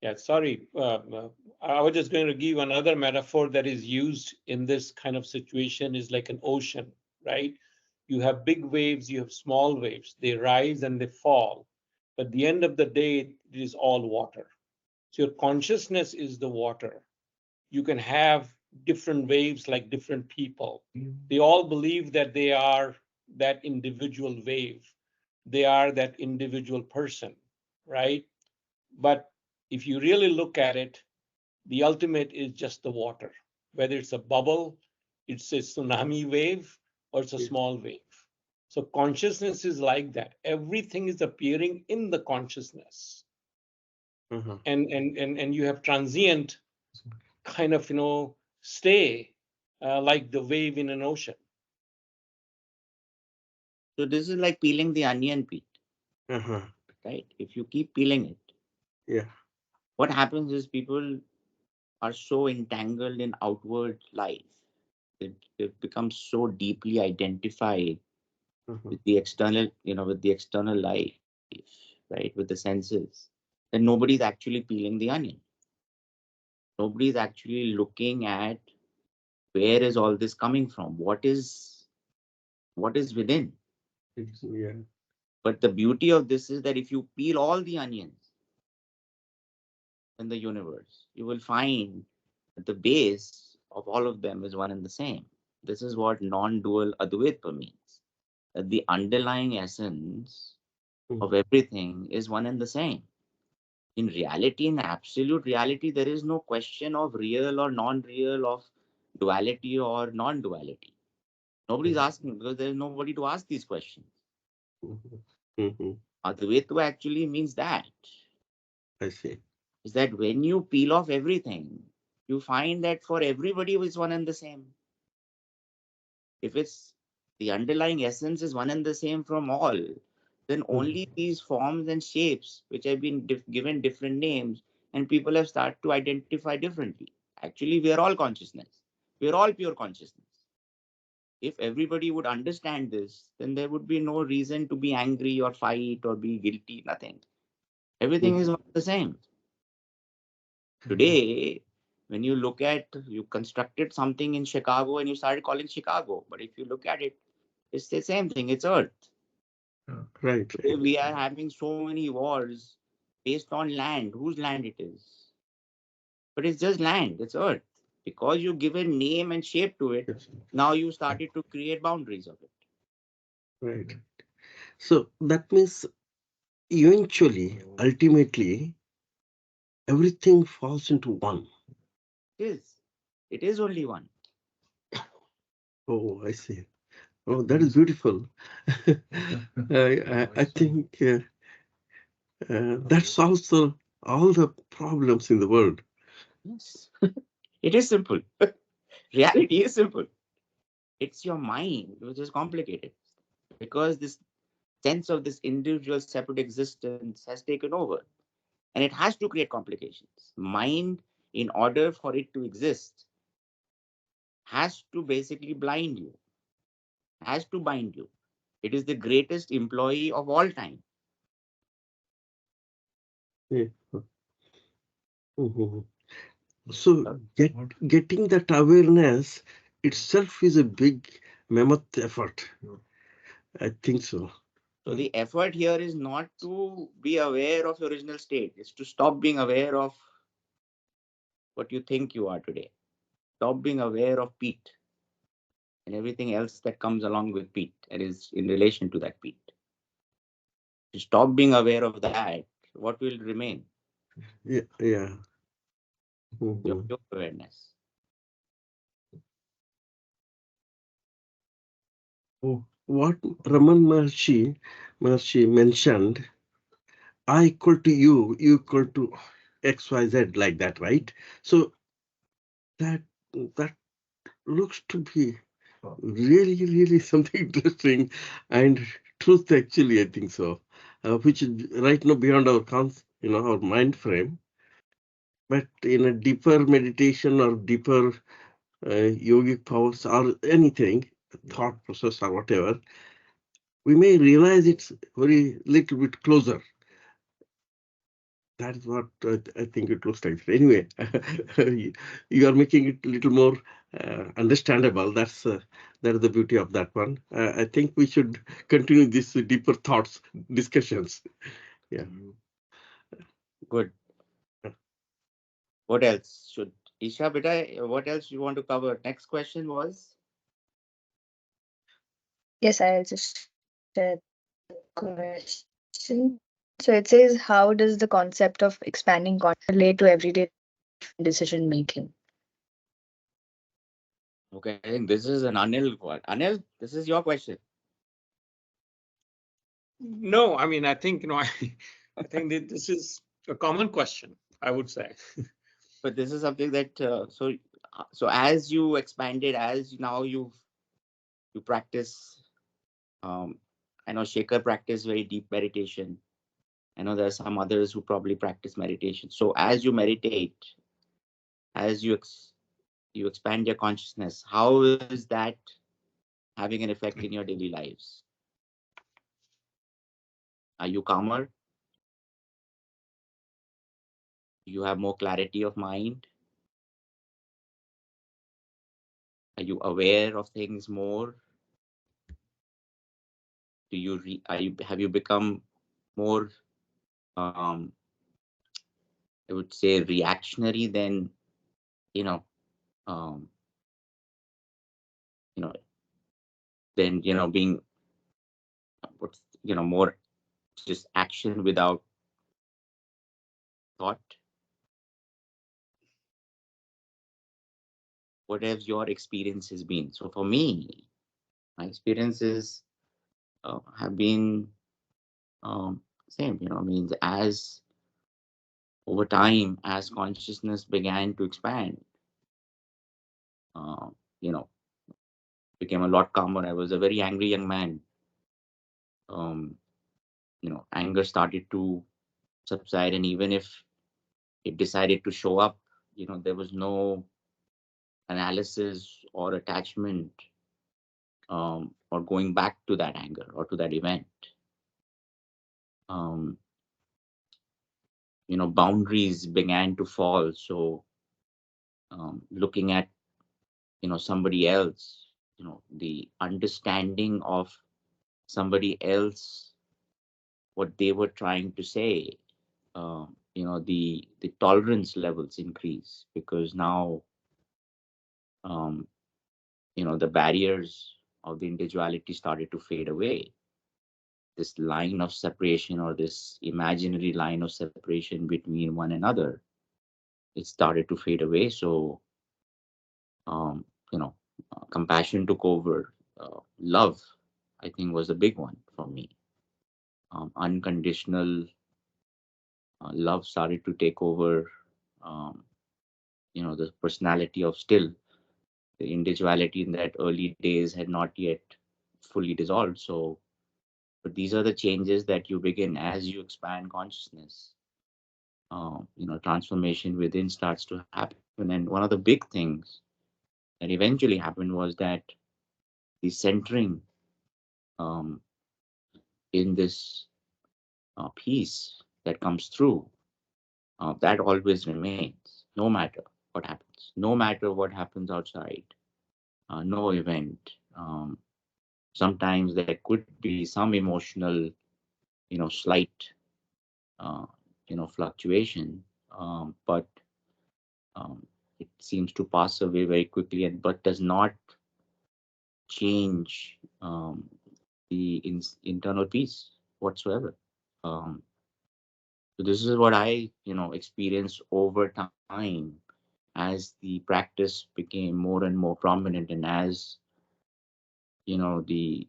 Yeah, sorry. I was just going to give another metaphor that is used in this kind of situation is like an ocean, right? You have big waves, you have small waves. They rise and they fall. But at the end of the day, it is all water. So your consciousness is the water. You can have different waves like different people. They all believe that they are that individual wave. They are that individual person, right? But if you really look at it, the ultimate is just the water, whether it's a bubble, it's a tsunami wave, or it's a small wave. So consciousness is like that. Everything is appearing in the consciousness. And you have transient kind of, stay like the wave in an ocean.
So this is like peeling the onion, Pete. Right? If you keep peeling it,
Yeah.
what happens is people are so entangled in outward life. They've become so deeply identified with the external, with the external life, right? With the senses, then nobody's actually peeling the onion. Nobody's actually looking at where is all this coming from? What is within?
Yeah.
But the beauty of this is that if you peel all the onions in the universe, you will find that the base of all of them is one and the same. This is what non-dual Advaita means. That the underlying essence of everything is one and the same. In reality, in absolute reality, there is no question of real or non-real, of duality or non-duality. Nobody's asking because there is nobody to ask these questions. Advaita actually means that.
I see.
Is that when you peel off everything, you find that for everybody it's one and the same. If it's the underlying essence is one and the same from all, then only these forms and shapes which have been given different names and people have started to identify differently. Actually, we are all consciousness. We are all pure consciousness. If everybody would understand this, then there would be no reason to be angry or fight or be guilty, nothing. Everything is the same. Today, when you look at, you constructed something in Chicago and you started calling Chicago, but if you look at it, it's the same thing, it's Earth.
Right.
Today we are having so many wars based on land, whose land it is. But it's just land, it's Earth. Because you give a name and shape to it,
Yes.
now you started to create boundaries of it.
Right. So that means eventually, ultimately, everything falls into one.
It is only one.
Oh, I see. Oh, that is beautiful. I think that solves all the problems in the world.
Yes. It is simple. Reality is simple. It's your mind which is complicated because this sense of this individual separate existence has taken over and it has to create complications. Mind, in order for it to exist, has to basically blind you, has to bind you. It is the greatest employee of all time.
Yeah. So getting that awareness itself is a big mammoth effort. I think so.
So the effort here is not to be aware of your original state. It's to stop being aware of what you think you are today. Stop being aware of Pete and everything else that comes along with Pete and is in relation to that Pete. To stop being aware of that, what will remain?
Yeah. Yeah.
Your pure awareness.
What Raman Maharshi mentioned, I equal to you equal to XYZ, like that, right? So that that looks to be really, really something interesting and truth, actually, I think so, which is right now beyond our our mind frame. But in a deeper meditation or deeper yogic powers or anything, thought process or whatever, we may realize it's very little bit closer. That is what I think it looks like. Anyway, you are making it a little more understandable. That's the beauty of that one. I think we should continue these deeper thoughts, discussions. Yeah.
Good. What else should Isha beta? What else you want to cover? Next question was.
Yes, I'll just share the question. So it says, how does the concept of expanding consciousness relate to everyday decision making?
Okay, I think this is an Anil one. Anil, this is your question.
No, I mean, I think, I think that this is a common question, I would say.
But this is something that so as you expanded, as now you practice. Um, I know Shaker practice very deep meditation. I know there are some others who probably practice meditation. So as you meditate, as you expand your consciousness, how is that having an effect in your daily lives? Are you calmer? You have more clarity of mind? Are you aware of things more? Do you are you have you become more um, I would say reactionary than you know um, you know being what's more just action without thought. What have your experiences been? So for me, my experiences have been same. Means as over time, as consciousness began to expand, uh, you know, became a lot calmer. I was a very angry young man. Um, Anger started to subside, and even if it decided to show up, there was no analysis or attachment or going back to that anger or to that event. Um, Boundaries began to fall. So looking at somebody else, the understanding of somebody else, what they were trying to say, the tolerance levels increase, because now um, the barriers of the individuality started to fade away. This line of separation, or this imaginary line of separation between one another, it started to fade away. So um, compassion took over. Love, I think, was a big one for me. Unconditional love started to take over. Um, the personality of still the individuality in that early days had not yet fully dissolved. So, but these are the changes that you begin as you expand consciousness. Transformation within starts to happen. And one of the big things that eventually happened was that the centering um, in this peace that comes through, that always remains, no matter what happens, no matter what happens outside, no event. Sometimes there could be some emotional, slight, uh, fluctuation, but it seems to pass away very quickly, and but does not change the internal peace whatsoever. Um, so this is what I, experienced over time as the practice became more and more prominent, and as the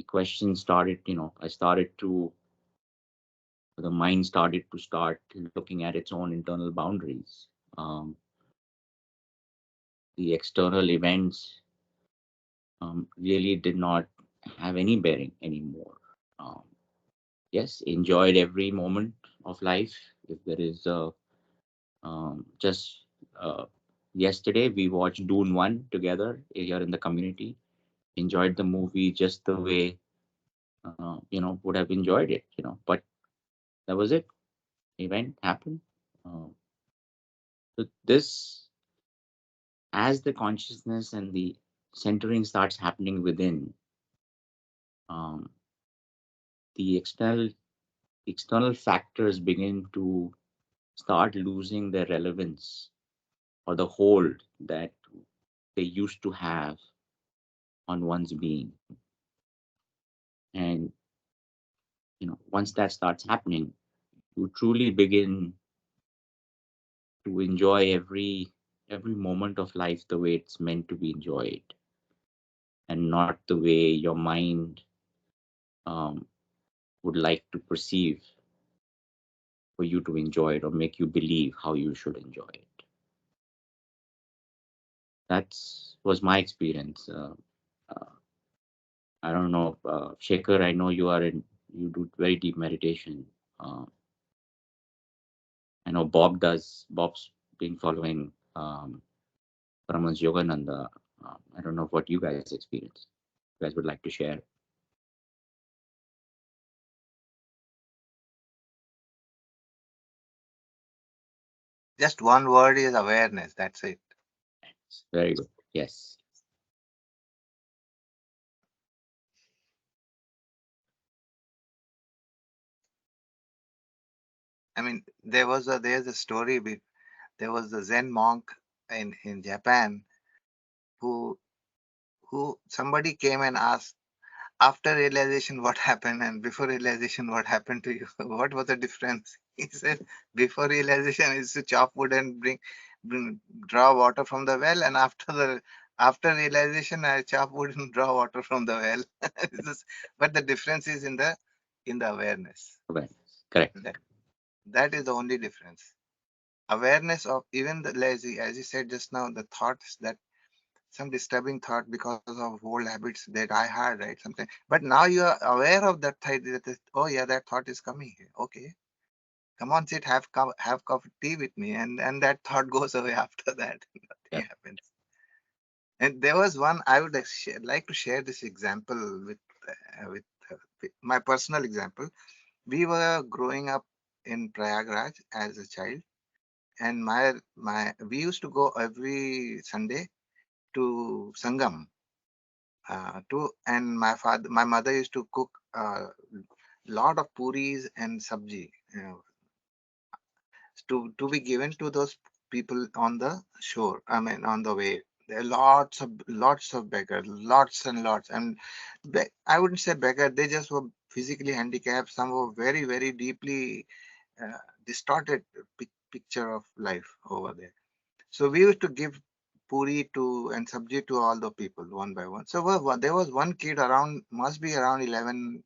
question started, I started to the mind started to start looking at its own internal boundaries. Um, the external events really did not have any bearing anymore. Um, yes, enjoyed every moment of life. If there is just yesterday, we watched Dune 1 together here in the community. Enjoyed the movie just the way, would have enjoyed it, but that was it. Event happened. So this, as the consciousness and the centering starts happening within, um, the external factors begin to start losing their relevance or the hold that they used to have on one's being. And once that starts happening, you truly begin to enjoy every moment of life the way it's meant to be enjoyed, and not the way your mind um, would like to perceive for you to enjoy it or make you believe how you should enjoy it. That was my experience. Uh, I don't know, Shekhar. I know you do very deep meditation. Uh, I know Bob does. Bob's been following Brahman's Yogananda. I don't know what you guys experience. You guys would like to share.
Just one word is awareness. That's it.
Very good. Yes.
I mean, there's a story. There was a Zen monk in Japan who somebody came and asked, after realization what happened and before realization what happened to you. What was the difference? He said before realization is to chop wood and draw water from the well, and after realization I chop wood and draw water from the well. But the difference is in the awareness.
Awareness. Correct.
That is the only difference. Awareness of even the lazy, as you said just now, the thoughts that some disturbing thought because of old habits that I had, right? Something. But now you are aware of that thought. Oh yeah, that thought is coming here. Okay, come on, sit, have cup of tea with me, and that thought goes away after that.
Yeah.
Nothing happens. And there was one I would like to share this example with my personal example. We were growing up in Prayagraj as a child, and my we used to go every Sunday to Sangam. And my mother used to cook a lot of puris and sabji, to be given to those people on the shore. I mean, on the way. There are lots of beggars, lots and lots. And I wouldn't say beggar. They just were physically handicapped. Some were very, very deeply distorted picture of life over there. So we used to give puri to and sabji to all the people one by one. So there was one kid around, must be around 11,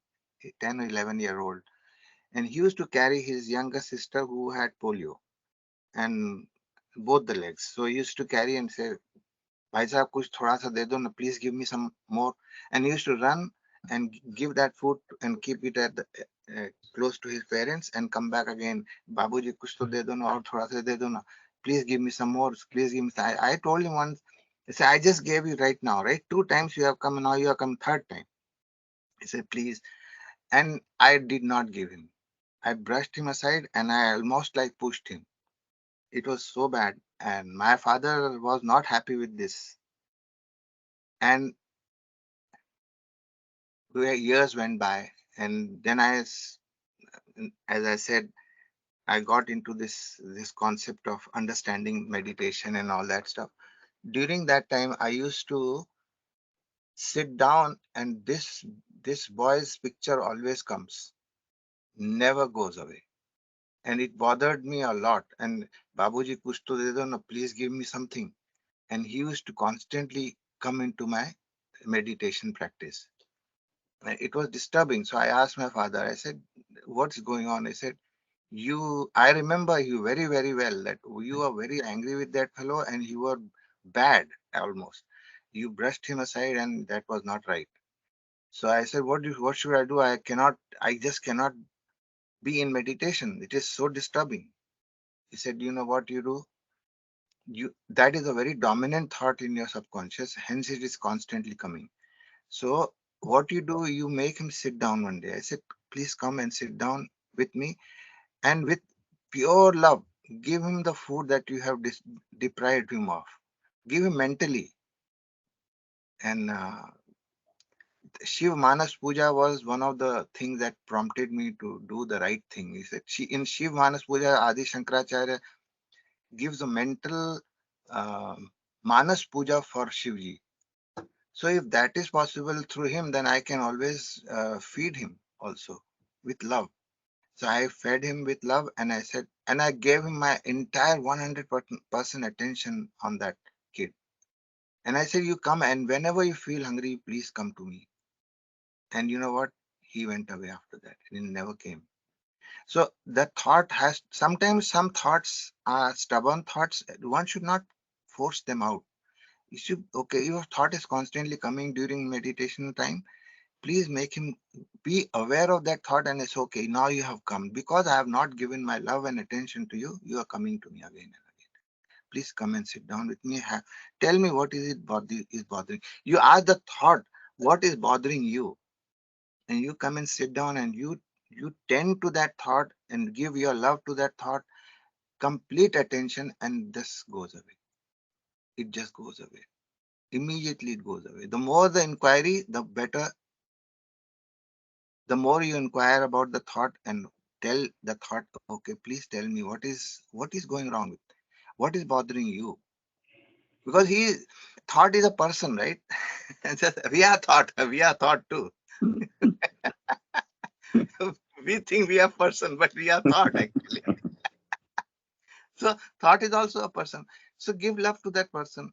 10 or 11-year old, and he used to carry his younger sister who had polio and both the legs. So he used to carry and say, "Bhai sahab, kuch thoda sa de do na, please give me some more." And he used to run and give that food and keep it at close to his parents and come back again. "Babuji, kuch to de do na, aur thoda sa de do na. Please give me some more. Please give me some." I told him once, I said, "I just gave you right now, right? 2 times you have come, and now you have come third time." He said, "Please." And I did not give him. I brushed him aside and I almost like pushed him. It was so bad. And my father was not happy with this. And years went by. And then as I said, I got into this concept of understanding meditation and all that stuff. During that time, I used to sit down, and this boy's picture always comes, never goes away. And it bothered me a lot. And Babuji, kuch to de do na, please give me something. And he used to constantly come into my meditation practice. It was disturbing. So I asked my father, I said, "What's going on?" He said, I remember you very, very well, that you were very angry with that fellow and you were bad almost. You brushed him aside and that was not right. So I said, what should I do? I just cannot be in meditation. It is so disturbing. He said, you know what you do? That is a very dominant thought in your subconscious, hence it is constantly coming. So what you do, you make him sit down one day. I said, please come and sit down with me, and with pure love, give him the food that you have deprived him of. Give him mentally. And Shiv Manas Puja was one of the things that prompted me to do the right thing. He said, in Shiv Manas Puja, Adi Shankaracharya gives a mental Manas Puja for Shivji. So if that is possible through him, then I can always feed him also with love. So I fed him with love, and I said, and I gave him my entire 100% attention on that kid. And I said, you come, and whenever you feel hungry, please come to me. And you know what? he went away after that and he never came. So that thought has, sometimes some thoughts are stubborn thoughts. One should not force them out. You should, okay, your thought is constantly coming during meditation time. Please make him be aware of that thought, and it's okay. Now you have come. Because I have not given my love and attention to you, you are coming to me again and again. Please come and sit down with me. Tell me what is it bothering. You ask the thought, what is bothering you? And you come and sit down and you tend to that thought and give your love to that thought, complete attention, and this goes away. It just goes away. Immediately it goes away. The more the inquiry, the better. The more you inquire about the thought and tell the thought, okay, please tell me what is going wrong with, what is bothering you? Because thought is a person, right? We are thought too. We think we are person, but we are thought actually. So thought is also a person. So give love to that person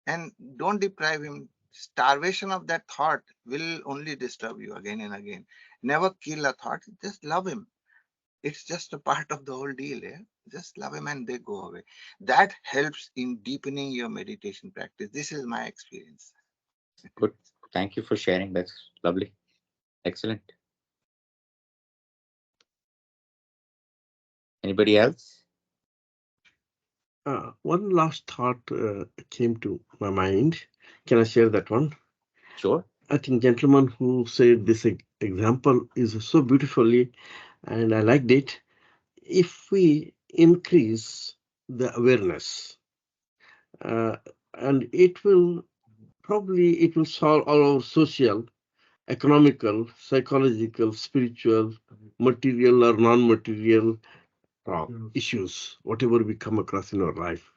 and don't deprive him. Starvation of that thought will only disturb you again and again. Never kill a thought, just love him. It's just a part of the whole deal. Yeah? Just love him and they go away. That helps in deepening your meditation practice. This is my experience.
Good. Thank you for sharing. That's lovely. Excellent. Anybody else?
One last thought came to my mind. Can I share that one?
Sure.
I think gentleman who said this example is so beautifully, and I liked it. If we increase the awareness, uh, and it will solve all our social, economical, psychological, spiritual, material or non-material issues, whatever we come across in our life.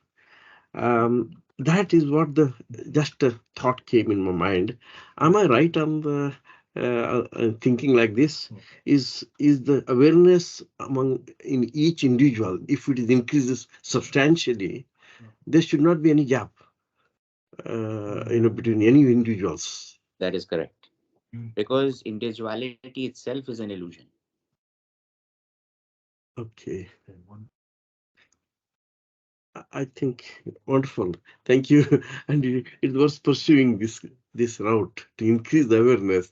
That is what just a thought came in my mind. Am I right on the thinking like this? Is the awareness among in each individual, if it is increases substantially, there should not be any gap, between any individuals.
That is correct. Because individuality itself is an illusion.
Okay. I think wonderful. Thank you. And it was pursuing this route to increase the awareness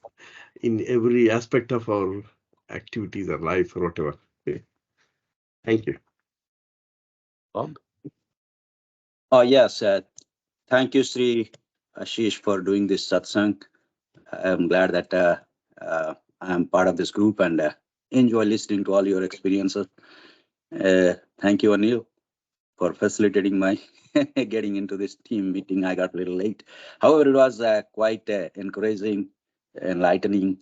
in every aspect of our activities or life or whatever. Thank you.
Bob?
Yes, thank you, Sri Ashish, for doing this satsang. I'm glad that I'm part of this group and enjoy listening to all your experiences. Thank you, Anil, for facilitating my getting into this team meeting. I got a little late. However, it was quite encouraging, enlightening.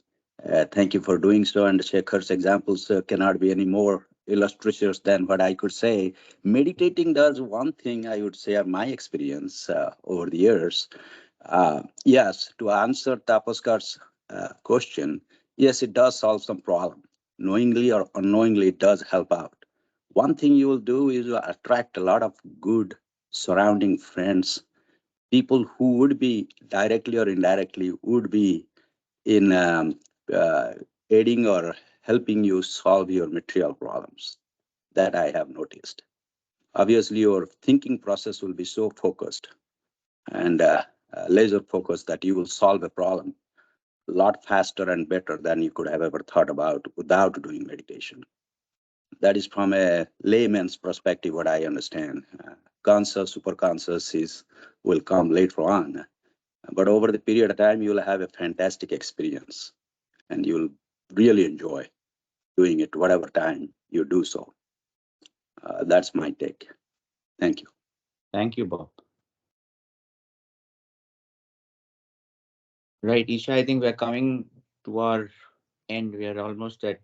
Thank you for doing so. And Shekhar's examples cannot be any more illustrious than what I could say. Meditating does one thing, I would say, of my experience over the years. Yes, to answer Tapaskar's question, yes, it does solve some problem. Knowingly or unknowingly, it does help out. One thing you will do is attract a lot of good surrounding friends, people who would be directly or indirectly would be in uh, aiding or helping you solve your material problems. That I have noticed. Obviously, your thinking process will be so focused and laser focused that you will solve a problem a lot faster and better than you could have ever thought about without doing meditation. That is from a layman's perspective, what I understand. Conscious, superconscious will come later on. But over the period of time, you'll have a fantastic experience and you'll really enjoy doing it whatever time you do so. That's my take. Thank you.
Thank you, Bob. Right, Isha, I think we're coming to our end. We are almost at,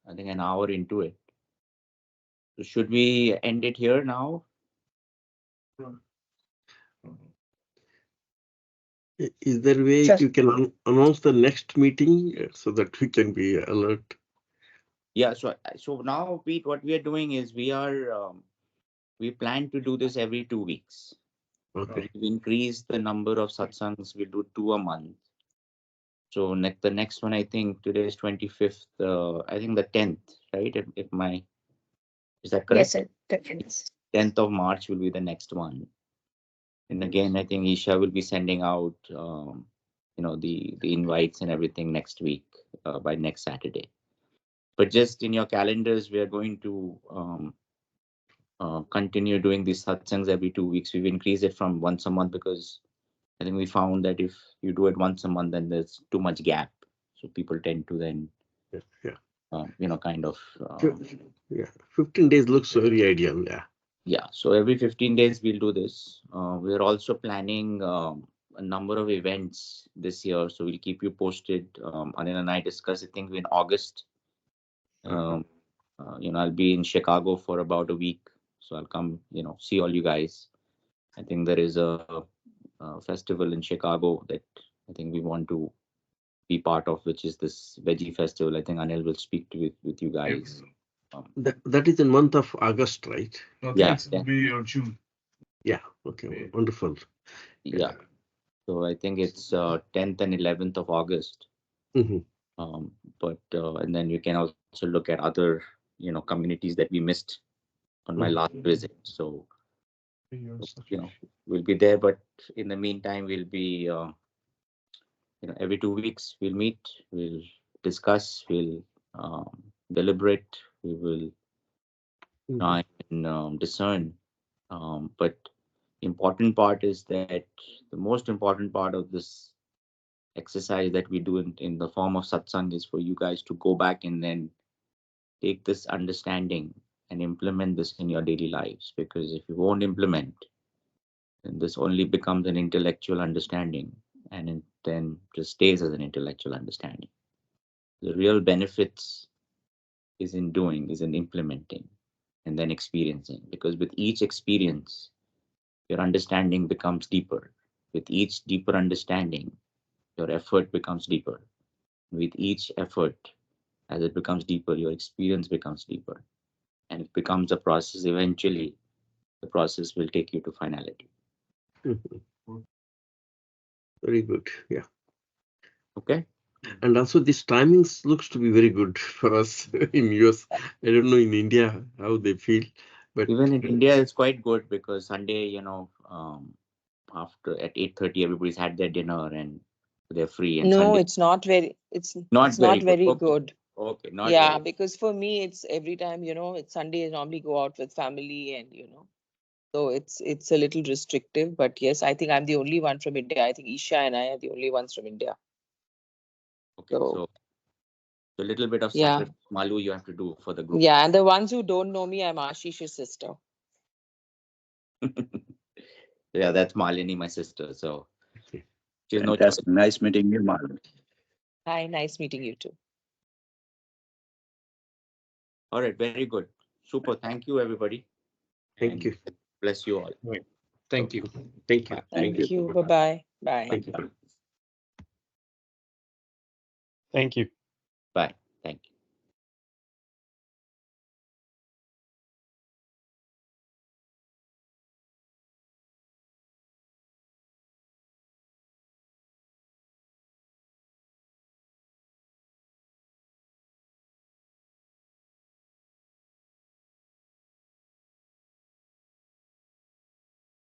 I think, an hour into it. So should we end it here now?
Is there a way
Sure.
you can announce the next meeting so that we can be alert?
Yeah, so now, Pete, what we are doing is we plan to do this every 2 weeks.
Okay.
We increase the number of satsangs. We do 2 a month. So the next one, I think today is 25th. I think the 10th, right? Is that
Yes,
correct?
sir. Definitely.
10th of March will be the next one. And again, I think Isha will be sending out, the invites and everything next week by next Saturday. But just in your calendars, we are going to continue doing these satsangs every 2 weeks. We've increased it from once a month because I think we found that if you do it once a month, then there's too much gap. So people tend to then, kind of.
Yeah, 15 days looks very ideal. Yeah.
Yeah. So every 15 days we'll do this. We're also planning a number of events this year. So we'll keep you posted. Anil and I discussed, I think in August. I'll be in Chicago for about a week. So I'll come, see all you guys. I think there is a festival in Chicago that I think we want to be part of, which is this veggie festival. I think Anil will speak with you guys.
That is in month of August, right?
No,
Yeah,
thanks. It'll be June.
Yeah. Okay. Wonderful.
Yeah. So I think it's 10th and 11th of August.
Mhm.
And then you can also look at other, communities that we missed on my last visit. So, we'll be there. But in the meantime, we'll be, every 2 weeks we'll meet, we'll discuss, we'll deliberate, we will try and discern. But important part is that the most important part of this exercise that we do in the form of satsang is for you guys to go back and then take this understanding and implement this in your daily lives. Because if you won't implement, then this only becomes an intellectual understanding, and it then just stays as an intellectual understanding. The real benefits is in implementing and then experiencing. Because with each experience, your understanding becomes deeper. With each deeper understanding, your effort becomes deeper. With each effort, as it becomes deeper, your experience becomes deeper. And it becomes a process. Eventually, the process will take you to finality.
Very good. Yeah.
Okay.
And also this timings looks to be very good for us in US. I don't know in India how they feel, but
even in India, it's quite good because Sunday, after at 8:30, everybody's had their dinner and they're free. And
No,
Sunday,
it's not very, it's
not very
not
good.
very
Okay.
good.
Okay, not
Yeah,
very.
because for me, it's every time, it's Sunday, I normally go out with family and, so it's a little restrictive. But yes, I think I'm the only one from India. I think Isha and I are the only ones from India.
Okay, so a little bit of
yeah.
sacrifice, Malu, you have to do for the group.
Yeah, and the ones who don't know me, I'm Ashish's sister.
Yeah, that's Malini, my sister. So she's no choice.
Fantastic. Nice meeting you, Marlon.
Hi, nice meeting you too.
All right, very good. Super. Thank you, everybody.
thank you.
Bless you all.
Thank you.
Thank you.
Bye.
Thank you. Bye-bye. Bye.
Thank you.
Thank you.
Bye. Thank you.